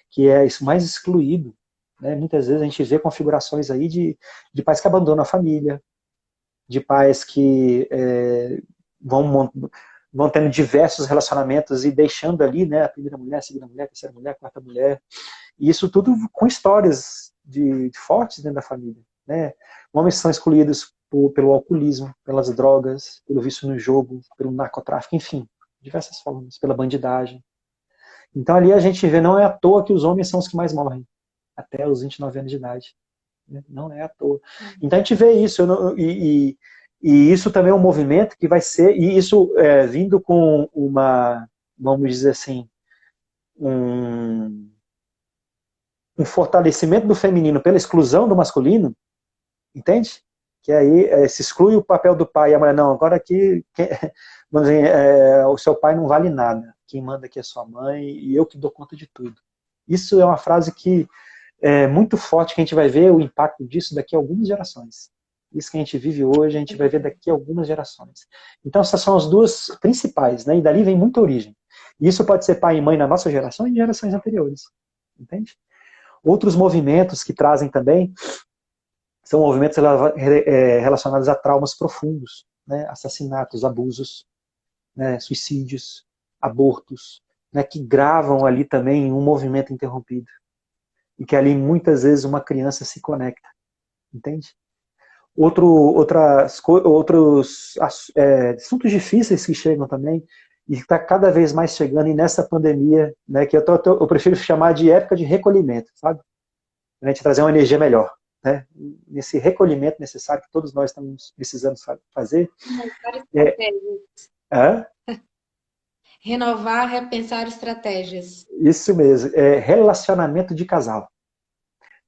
que é isso mais excluído. Né? Muitas vezes a gente vê configurações aí de pais que abandonam a família, de pais que vão tendo diversos relacionamentos e deixando ali, né, a primeira mulher, a segunda mulher, a terceira mulher, a quarta mulher. E isso tudo com histórias fortes dentro da família. Né? Homens são excluídos pelo alcoolismo, pelas drogas, pelo vício no jogo, pelo narcotráfico, enfim, diversas formas, pela bandidagem. Então ali a gente vê, não é à toa que os homens são os que mais morrem, até os 29 anos de idade. Né? Não é à toa. Então a gente vê isso, e isso também é um movimento que vai ser, e isso vindo com vamos dizer assim, um fortalecimento do feminino pela exclusão do masculino, entende? Que aí se exclui o papel do pai e a mulher, não, agora aqui, vamos dizer, o seu pai não vale nada, quem manda aqui é sua mãe e eu que dou conta de tudo. Isso é uma frase que é muito forte, que a gente vai ver o impacto disso daqui a algumas gerações. Isso que a gente vive hoje, a gente vai ver daqui a algumas gerações. Então essas são as duas principais, né? E dali vem muita origem. E isso pode ser pai e mãe na nossa geração e em gerações anteriores, entende? Outros movimentos que trazem também são movimentos relacionados a traumas profundos, né? Assassinatos, abusos, né? Suicídios, abortos, né? Que gravam ali também um movimento interrompido. E que ali muitas vezes uma criança se conecta, entende? Outros assuntos difíceis que chegam também, e está cada vez mais chegando, e nessa pandemia, né, que eu prefiro chamar de época de recolhimento, sabe? A gente trazer uma energia melhor. Né? Nesse recolhimento necessário que todos nós estamos precisando fazer. Renovar, repensar estratégias. Isso mesmo, relacionamento de casal.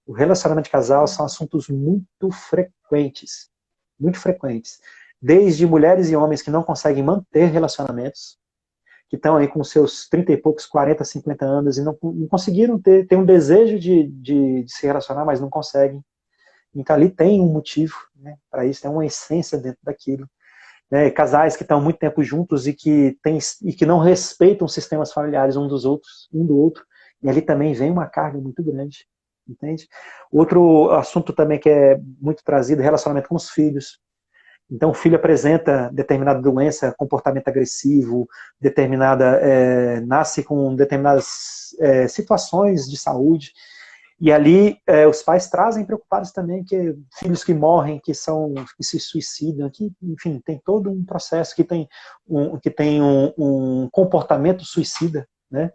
O relacionamento de casal são assuntos muito frequentes, desde mulheres e homens que não conseguem manter relacionamentos, que estão aí com seus 30 e poucos, 40, 50 anos e não conseguiram ter um desejo de se relacionar, mas não conseguem. Então ali tem um motivo, né, para isso, tem uma essência dentro daquilo. Né, casais que estão muito tempo juntos e que não respeitam os sistemas familiares um do outro, e ali também vem uma carga muito grande, entende? Outro assunto também que é muito trazido, relacionamento com os filhos. Então, o filho apresenta determinada doença, comportamento agressivo, nasce com determinadas situações de saúde. E ali os pais trazem preocupados também que filhos que morrem, que se suicidam, que, enfim, tem todo um processo que tem um comportamento suicida, né,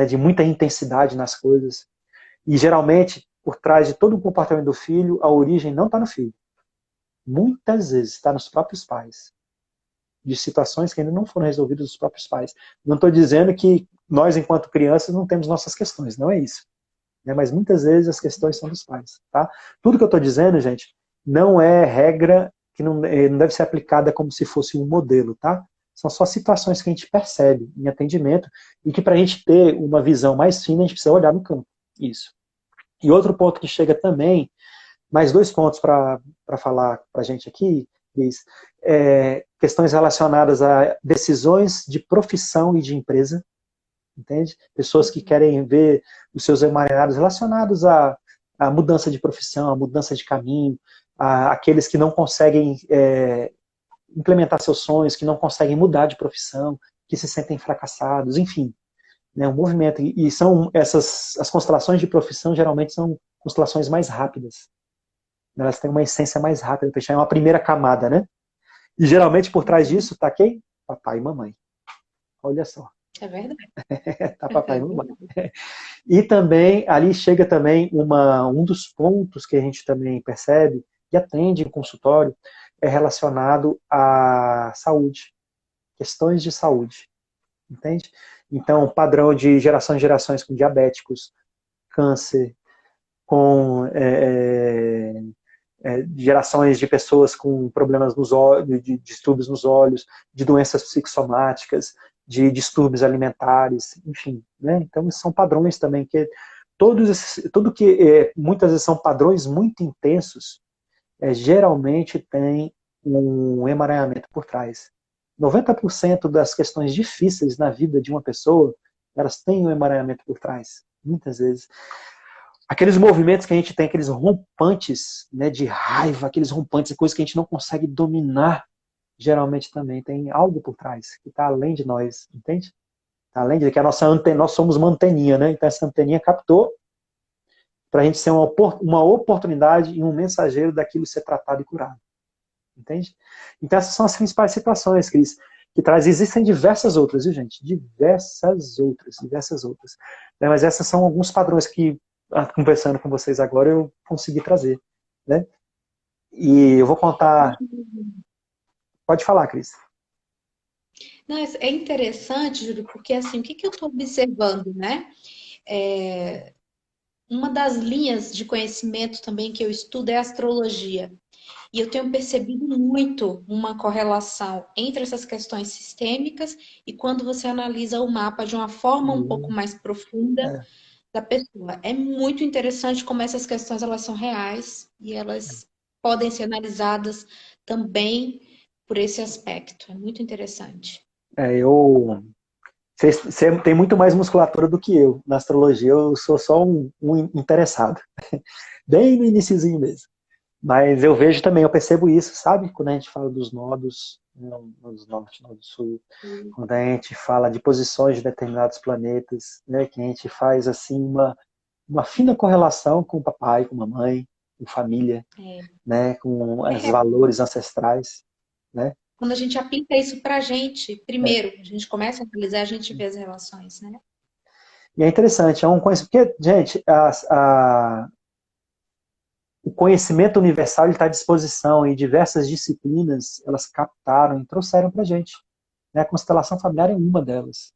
de muita intensidade nas coisas. E geralmente, por trás de todo o comportamento do filho, a origem não está no filho. Muitas vezes está nos próprios pais, de situações que ainda não foram resolvidas dos próprios pais. Não estou dizendo que nós, enquanto crianças, não temos nossas questões, não é isso. Mas muitas vezes as questões são dos pais. Tá? Tudo que eu estou dizendo, gente, não é regra que não deve ser aplicada como se fosse um modelo. Tá? São só situações que a gente percebe em atendimento e que para a gente ter uma visão mais fina, a gente precisa olhar no campo. Isso. E outro ponto que chega também, mais 2 pontos para falar para a gente aqui, Liz, questões relacionadas a decisões de profissão e de empresa, entende? Pessoas que querem ver os seus emaranhados relacionados à mudança de profissão, à mudança de caminho, aqueles que não conseguem implementar seus sonhos, que não conseguem mudar de profissão, que se sentem fracassados, enfim. Né, um movimento. E são as constelações de profissão geralmente são constelações mais rápidas. Elas têm uma essência mais rápida, é uma primeira camada, né? E geralmente por trás disso tá quem? Papai e mamãe. Olha só. É verdade. Tá papai e mamãe. E também, ali chega também um dos pontos que a gente também percebe e atende em consultório, é relacionado à saúde. Questões de saúde. Entende? Então, padrão de geração em gerações com diabéticos, câncer, com gerações de pessoas com problemas nos olhos, de distúrbios nos olhos, de doenças psicossomáticas, de distúrbios alimentares, enfim. Né? Então, são padrões também que tudo que muitas vezes são padrões muito intensos, geralmente tem um emaranhamento por trás. 90% das questões difíceis na vida de uma pessoa, elas têm um emaranhamento por trás, muitas vezes. Aqueles movimentos que a gente tem, aqueles rompantes, né, de raiva, aqueles rompantes, coisas que a gente não consegue dominar, geralmente também tem algo por trás, que está além de nós, entende? Tá além de que a nossa antena, nós somos uma anteninha, né? Então essa anteninha captou para a gente ser uma oportunidade e um mensageiro daquilo ser tratado e curado. Entende? Então essas são as principais situações, Cris, que traz. Existem diversas outras, viu, gente? Diversas outras. Mas essas são alguns padrões que, conversando com vocês agora, eu consegui trazer. Né? E eu vou contar... Pode falar, Cris. Não, é interessante, Júlio, porque assim, o que eu estou observando, né? Uma das linhas de conhecimento também que eu estudo é a astrologia. E eu tenho percebido muito uma correlação entre essas questões sistêmicas e quando você analisa o mapa de uma forma um pouco mais profunda da pessoa. É muito interessante como essas questões elas são reais e elas podem ser analisadas também por esse aspecto. É muito interessante. Você tem muito mais musculatura do que eu na astrologia. Eu sou só um interessado. Bem no iniciozinho mesmo. Mas eu vejo também, eu percebo isso, sabe? Quando a gente fala dos nodos, nodos norte, nodo sul, quando a gente fala de posições de determinados planetas, né? Que a gente faz assim uma fina correlação com o papai, com a mamãe, com família, né? Com os valores ancestrais, né? Quando a gente aplica isso pra gente, primeiro, a gente começa a analisar, a gente vê as relações, né? E é interessante, é um conhecimento, porque, gente, o conhecimento universal está à disposição e diversas disciplinas elas captaram e trouxeram para a gente. Né? A constelação familiar é uma delas.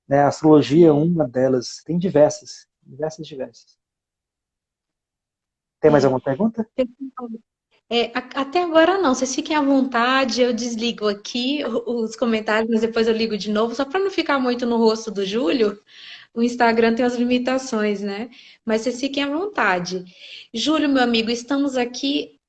Né? A astrologia é uma delas. Tem diversas. Tem mais alguma pergunta? Até agora não, vocês fiquem à vontade, eu desligo aqui os comentários, mas depois eu ligo de novo, só para não ficar muito no rosto do Júlio. O Instagram tem as limitações, né? Mas vocês fiquem à vontade. Júlio, meu amigo, estamos aqui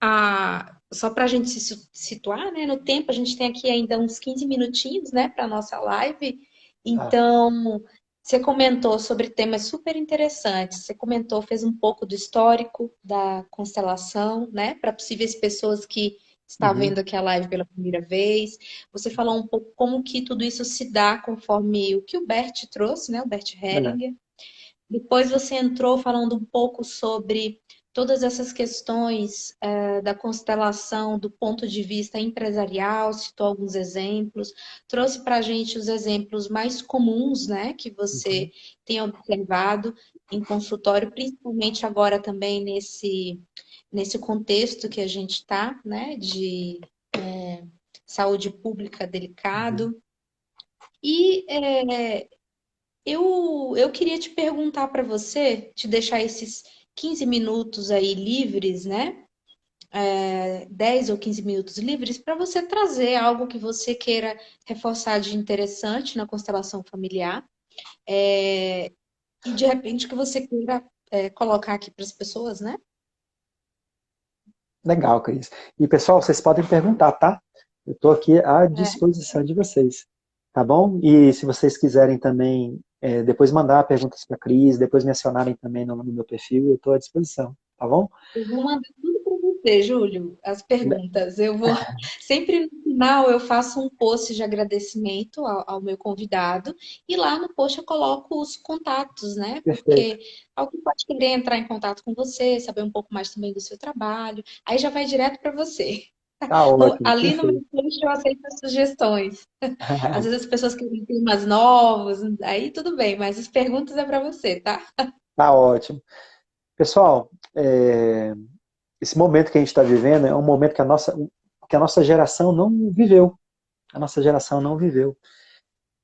só para a gente se situar, né? No tempo, a gente tem aqui ainda uns 15 minutinhos, né, para nossa live. Então, você comentou sobre temas super interessantes. Você comentou, fez um pouco do histórico da constelação, né? Para possíveis pessoas que está Uhum. vendo aqui a live pela primeira vez. Você falou um pouco como que tudo isso se dá conforme o que o Bert trouxe, né? O Bert É, Hellinger. Depois você entrou falando um pouco sobre todas essas questões da constelação do ponto de vista empresarial, citou alguns exemplos, trouxe para a gente os exemplos mais comuns, né, que uhum. você tem observado em consultório, principalmente agora também nesse contexto que a gente está, né, de saúde pública Uhum. delicado. E eu queria te perguntar para você, te deixar esses 15 minutos aí livres, né? 10 ou 15 minutos livres, para você trazer algo que você queira reforçar de interessante na constelação familiar. E de repente que você queira colocar aqui para as pessoas, né? Legal, Cris. E pessoal, vocês podem perguntar, tá? Eu estou aqui à É. disposição de vocês, tá bom? E se vocês quiserem também depois mandar perguntas para a Cris, depois me acionarem também no meu perfil, eu estou à disposição, tá bom? Eu vou mandar tudo para você, Júlio, as perguntas. Eu vou sempre no final eu faço um post de agradecimento ao meu convidado e lá no post eu coloco os contatos, né? Perfeito. Porque alguém pode querer entrar em contato com você, saber um pouco mais também do seu trabalho, aí já vai direto para você. Tá ótimo, Ali no meu perfeito. post eu aceito as sugestões. Às vezes as pessoas querem temas novos, aí tudo bem, mas as perguntas é para você, tá? Tá ótimo. Pessoal, esse momento que a gente está vivendo é um momento que a nossa geração não viveu. A nossa geração não viveu.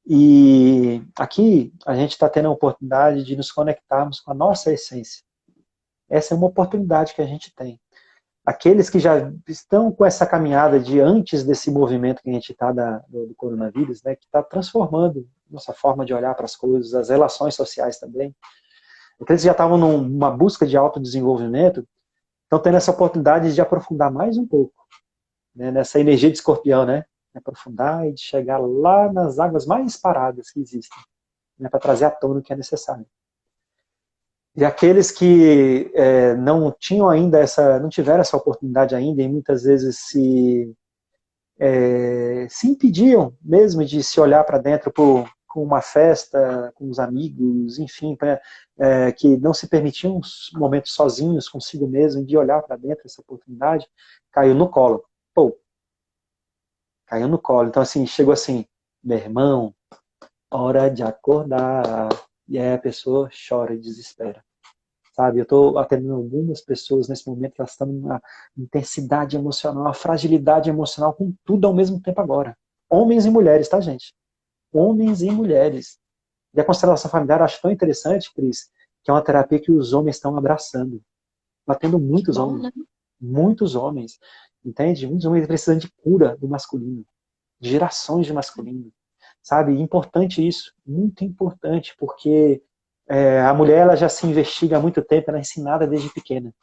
E aqui a gente está tendo a oportunidade de nos conectarmos com a nossa essência. Essa é uma oportunidade que a gente tem. Aqueles que já estão com essa caminhada de antes desse movimento que a gente está do coronavírus, né, que está transformando nossa forma de olhar para as coisas, as relações sociais também. Aqueles que já estavam numa busca de autodesenvolvimento, estão tendo essa oportunidade de aprofundar mais um pouco, né, nessa energia de escorpião, né? Aprofundar e de chegar lá nas águas mais paradas que existem, né, para trazer à tona o que é necessário. E aqueles que não tinham ainda não tiveram essa oportunidade ainda e muitas vezes se impediam mesmo de se olhar para dentro com uma festa, com os amigos, enfim, que não se permitiam momentos sozinhos consigo mesmo de olhar para dentro, essa oportunidade caiu no colo. Pô, caiu no colo. Então assim, chegou assim, meu irmão, hora de acordar. E aí a pessoa chora e desespera. Sabe, eu estou atendendo algumas pessoas nesse momento que elas estão numa intensidade emocional, uma fragilidade emocional com tudo ao mesmo tempo agora. Homens e mulheres, tá, gente? Homens e mulheres. E a constelação familiar eu acho tão interessante, Cris, que é uma terapia que os homens estão abraçando. Estou atendo Que bom, né? muitos homens, entende? Muitos homens precisando de cura do masculino, de gerações de masculino, sabe? Importante isso, muito importante, porque a mulher ela já se investiga há muito tempo, ela é ensinada desde pequena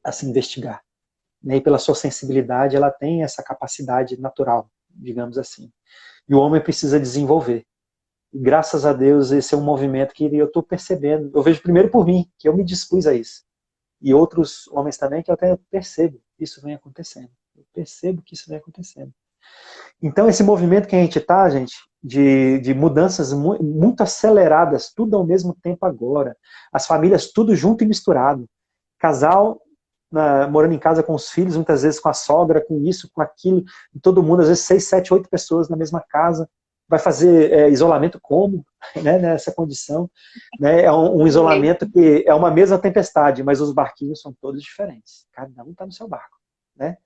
a se investigar. Né? E pela sua sensibilidade, ela tem essa capacidade natural, digamos assim. E o homem precisa desenvolver. E graças a Deus, esse é um movimento que eu estou percebendo. Eu vejo primeiro por mim, que eu me dispus a isso. E outros homens também, que eu até percebo que isso vem acontecendo. Eu percebo que isso vem acontecendo. Então, esse movimento que a gente está, gente, de mudanças muito aceleradas, tudo ao mesmo tempo agora. As famílias tudo junto e misturado. Casal morando em casa com os filhos, muitas vezes com a sogra, com isso, com aquilo, e todo mundo, às vezes 6, 7, 8 pessoas na mesma casa. Vai fazer isolamento como, né, nessa condição? Né? É um isolamento que é uma mesma tempestade, mas os barquinhos são todos diferentes. Cada um está no seu barco. Né?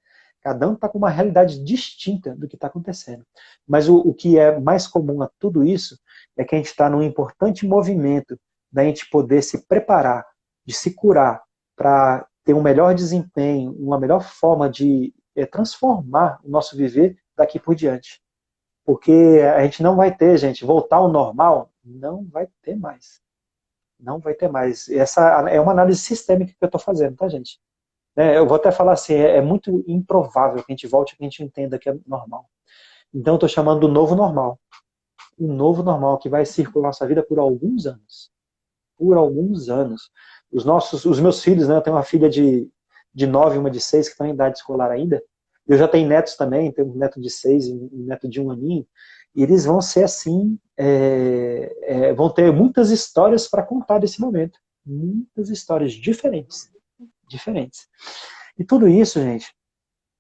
Cada um está com uma realidade distinta do que está acontecendo. Mas o que é mais comum a tudo isso é que a gente está num importante movimento da gente poder se preparar, de se curar, para ter um melhor desempenho, uma melhor forma de transformar o nosso viver daqui por diante. Porque a gente não vai ter, gente, voltar ao normal, não vai ter mais. Não vai ter mais. Essa é uma análise sistêmica que eu estou fazendo, tá, gente? Eu vou até falar assim, é muito improvável que a gente volte e que a gente entenda que é normal. Então eu estou chamando do novo normal. O novo normal que vai circular nossa vida por alguns anos. Por alguns anos. Os meus filhos, né, eu tenho uma filha de 9 e uma de 6 que estão em idade escolar ainda, Eu já tenho netos também, tenho um neto de 6 e um neto de 1 aninho, e eles vão ser assim, vão ter muitas histórias para contar desse momento. Muitas histórias diferentes. Diferentes. E tudo isso, gente,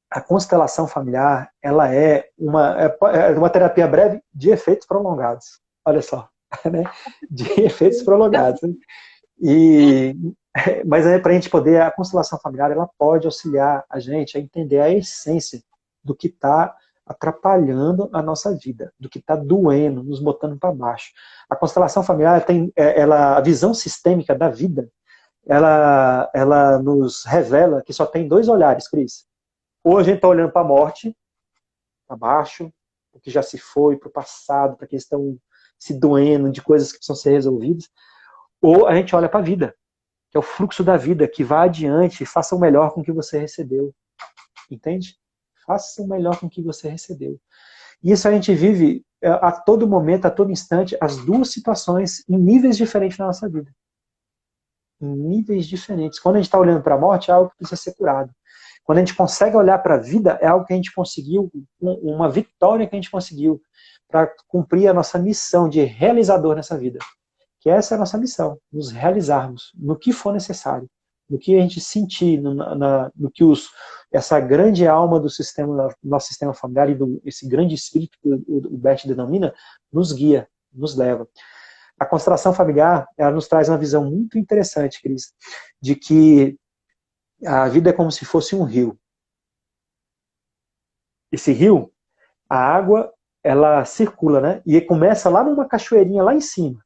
a constelação familiar, ela é uma terapia breve de efeitos prolongados. Olha só, né? De efeitos prolongados. Né? E, mas para a gente poder, a constelação familiar, ela pode auxiliar a gente a entender a essência do que está atrapalhando a nossa vida, do que está doendo, nos botando para baixo. A constelação familiar tem, a visão sistêmica da vida, ela nos revela que só tem 2 olhares, Cris. Ou a gente está olhando para a morte, para baixo, o que já se foi, para o passado, para que estão se doendo de coisas que precisam ser resolvidas, ou a gente olha para a vida, que é o fluxo da vida, que vá adiante e faça o melhor com o que você recebeu. Entende? Faça o melhor com o que você recebeu. E isso a gente vive a todo momento, a todo instante, as 2 situações em níveis diferentes na nossa vida. Em níveis diferentes. Quando a gente está olhando para a morte, é algo que precisa ser curado. Quando a gente consegue olhar para a vida, é algo que a gente conseguiu, uma vitória que a gente conseguiu para cumprir a nossa missão de realizador nessa vida. Que essa é a nossa missão, nos realizarmos no que for necessário, no que a gente sentir, no que essa grande alma do nosso sistema familiar e esse grande espírito que o Bert denomina, nos guia, nos leva. A constelação familiar, ela nos traz uma visão muito interessante, Cris, de que a vida é como se fosse um rio. Esse rio, a água, ela circula, né? E começa lá numa cachoeirinha lá em cima.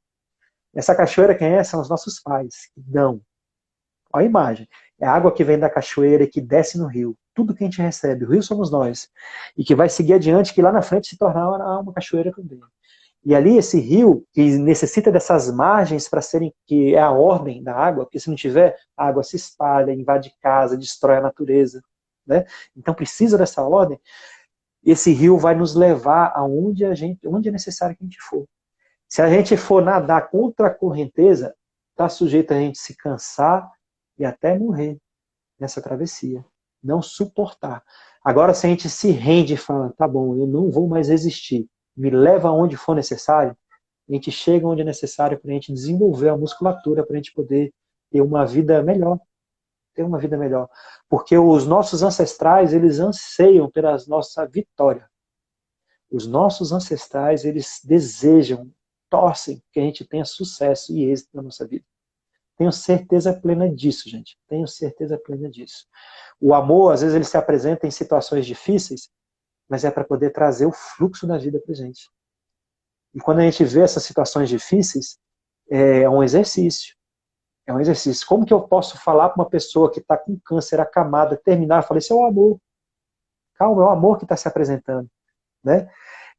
Essa cachoeira, quem é? São os nossos pais, que dão. Olha a imagem. É a água que vem da cachoeira e que desce no rio. Tudo que a gente recebe, o rio somos nós. E que vai seguir adiante, que lá na frente se tornar uma cachoeira também. E ali esse rio, que necessita dessas margens para serem, que é a ordem da água, porque se não tiver, a água se espalha, invade casa, destrói a natureza. Né? Então precisa dessa ordem. Esse rio vai nos levar aonde onde é necessário que a gente for. Se a gente for nadar contra a correnteza, está sujeito a gente se cansar e até morrer nessa travessia. Não suportar. Agora, se a gente se rende e fala, tá bom, eu não vou mais resistir, me leva aonde for necessário, a gente chega onde é necessário para a gente desenvolver a musculatura, para a gente poder ter uma vida melhor. Ter uma vida melhor. Porque os nossos ancestrais, eles anseiam pela nossa vitória. Os nossos ancestrais, eles desejam, torcem que a gente tenha sucesso e êxito na nossa vida. Tenho certeza plena disso, gente. Tenho certeza plena disso. O amor, às vezes, ele se apresenta em situações difíceis, mas é para poder trazer o fluxo da vida para a gente. E quando a gente vê essas situações difíceis, é um exercício. É um exercício. Como que eu posso falar para uma pessoa que está com câncer acamada, terminar, falar, esse é o amor. Calma, é o amor que está se apresentando. Né?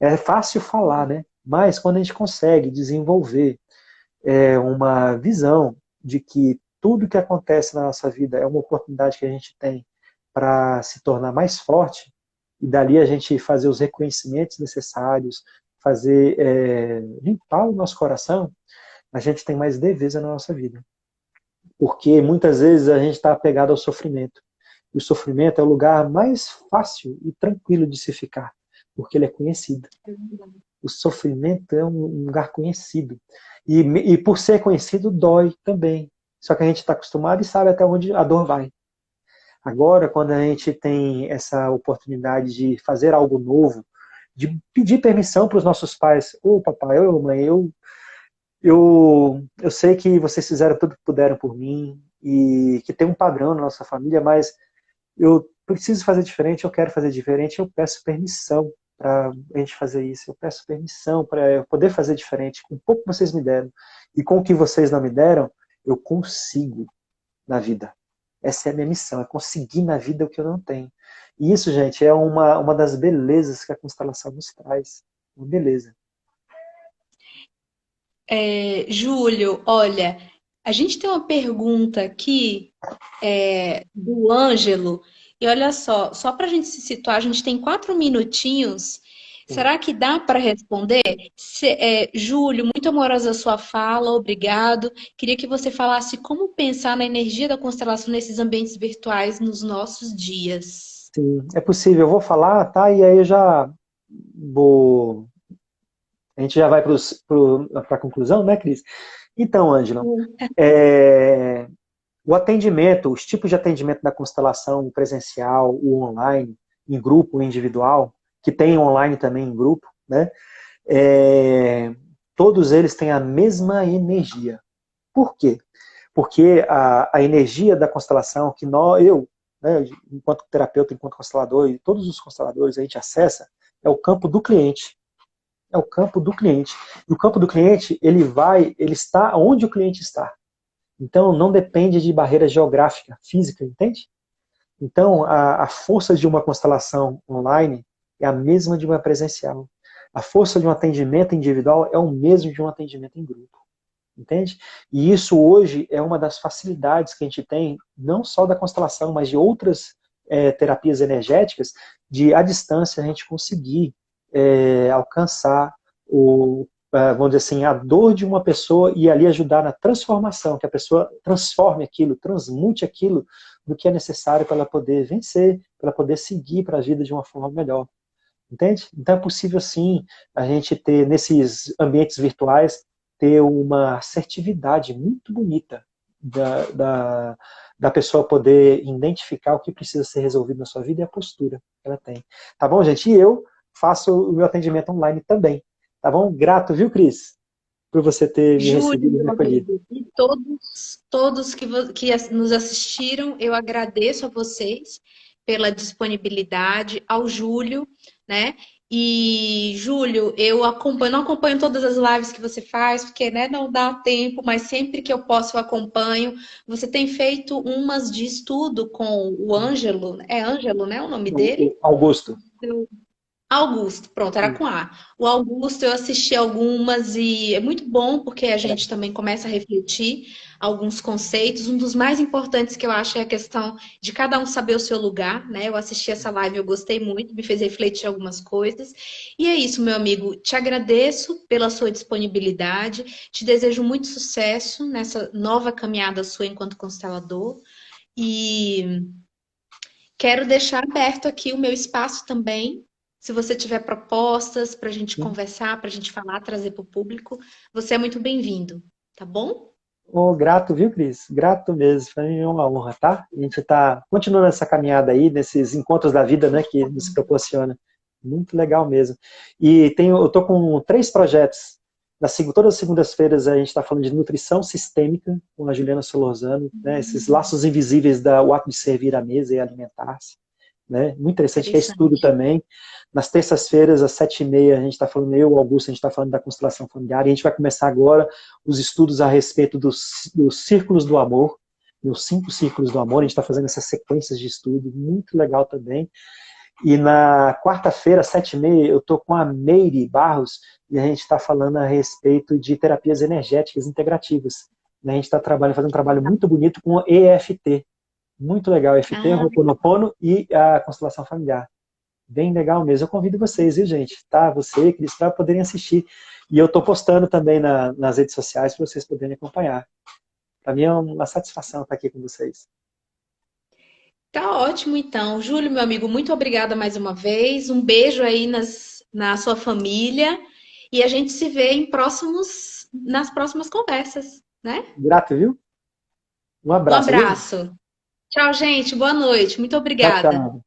É fácil falar, né? Mas quando a gente consegue desenvolver uma visão de que tudo que acontece na nossa vida é uma oportunidade que a gente tem para se tornar mais forte, e dali a gente fazer os reconhecimentos necessários, limpar o nosso coração, a gente tem mais leveza na nossa vida. Porque muitas vezes a gente está apegado ao sofrimento. E o sofrimento é o lugar mais fácil e tranquilo de se ficar, porque ele é conhecido. O sofrimento é um lugar conhecido. E por ser conhecido, dói também. Só que a gente está acostumado e sabe até onde a dor vai. Agora, quando a gente tem essa oportunidade de fazer algo novo, de pedir permissão para os nossos pais, ô papai, ô mãe, eu sei que vocês fizeram tudo que puderam por mim, e que tem um padrão na nossa família, mas eu preciso fazer diferente, eu quero fazer diferente, eu peço permissão para a gente fazer isso, eu peço permissão para eu poder fazer diferente, com o pouco que vocês me deram, e com o que vocês não me deram, eu consigo na vida. Essa é a minha missão, é conseguir na vida o que eu não tenho. E isso, gente, é uma das belezas que a constelação nos traz. Uma beleza. Júlio, olha, a gente tem uma pergunta aqui do Ângelo, e olha só para a gente se situar, a gente tem 4 minutinhos. Será que dá para responder? Júlio, muito amorosa a sua fala, obrigado. Queria que você falasse como pensar na energia da constelação nesses ambientes virtuais nos nossos dias. Sim, é possível. Eu vou falar, tá? E aí eu já vou. A gente já vai para a conclusão, né, Cris? Então, Ângela, é, o atendimento, os tipos de atendimento da constelação, o presencial, o online, em grupo, o individual, que tem online também em grupo, né? É, todos eles têm a mesma energia. Por quê? Porque a energia da constelação que eu, né, enquanto terapeuta, enquanto constelador, e todos os consteladores a gente acessa, é o campo do cliente. É o campo do cliente. E o campo do cliente, ele está onde o cliente está. Então, não depende de barreira geográfica, física, entende? Então, a força de uma constelação online é a mesma de uma presencial. A força de um atendimento individual é o mesmo de um atendimento em grupo. Entende? E isso hoje é uma das facilidades que a gente tem, não só da constelação, mas de outras terapias energéticas, de à distância a gente conseguir alcançar vamos dizer assim, a dor de uma pessoa e ali ajudar na transformação, que a pessoa transforme aquilo, transmute aquilo do que é necessário para ela poder vencer, para ela poder seguir para a vida de uma forma melhor. Entende? Então é possível sim a gente ter nesses ambientes virtuais ter uma assertividade muito bonita da pessoa poder identificar o que precisa ser resolvido na sua vida e a postura que ela tem. Tá bom, gente? E eu faço o meu atendimento online também. Tá bom? Grato, viu, Cris? Por você ter me Júlio, recebido e me meu acolhido. amigo, e todos que nos assistiram, eu agradeço a vocês pela disponibilidade, ao Júlio, né? E, Júlio, eu acompanho, não acompanho todas as lives que você faz, porque, né, não dá tempo, mas sempre que eu posso eu acompanho. Você tem feito umas de estudo com o Ângelo, é Ângelo, né, o nome dele? O Augusto. Augusto, pronto, era com A. O Augusto, eu assisti algumas e é muito bom porque a gente também começa a refletir alguns conceitos. Um dos mais importantes que eu acho é a questão de cada um saber o seu lugar, né? Eu assisti essa live, eu gostei muito, me fez refletir algumas coisas. E é isso, meu amigo. Te agradeço pela sua disponibilidade, te desejo muito sucesso nessa nova caminhada sua enquanto constelador. E quero deixar aberto aqui o meu espaço também. Se você tiver propostas para a gente conversar, para a gente falar, trazer para o público, você é muito bem-vindo, tá bom? Oh, grato, viu, Cris? Grato mesmo. Para mim é uma honra, tá? A gente está continuando essa caminhada aí, nesses encontros da vida, né, que nos proporciona. Muito legal mesmo. E eu tô com 3 projetos. Todas as segundas-feiras a gente está falando de nutrição sistêmica com a Juliana Solorzano, né? Esses laços invisíveis do ato de servir à mesa e alimentar-se. Né? Muito interessante, que é estudo Interessante. também. Nas terças-feiras, às 7h30, a gente está falando, eu e o Augusto, a gente está falando da constelação familiar, e a gente vai começar agora os estudos a respeito dos círculos do amor, os 5 círculos do amor, a gente está fazendo essas sequências de estudo, muito legal também. E na quarta-feira, às 7h30, eu estou com a Meire Barros, e a gente está falando a respeito de terapias energéticas integrativas. A gente está fazendo um trabalho muito bonito com EFT, muito legal, EFT, Ah, Ho'oponopono e a constelação familiar. Bem legal mesmo. Eu convido vocês, viu, gente? Tá? Você, Cris, para poderem assistir. E eu estou postando também nas redes sociais para vocês poderem acompanhar. Para mim é uma satisfação estar aqui com vocês. tá ótimo, então. Júlio, meu amigo, muito obrigada mais uma vez. Um beijo aí na sua família. E a gente se vê nas próximas conversas, né? Grato, viu? Um Um abraço, viu? abraço. Tchau, gente. Boa noite. Muito Tchau, obrigada. tchau.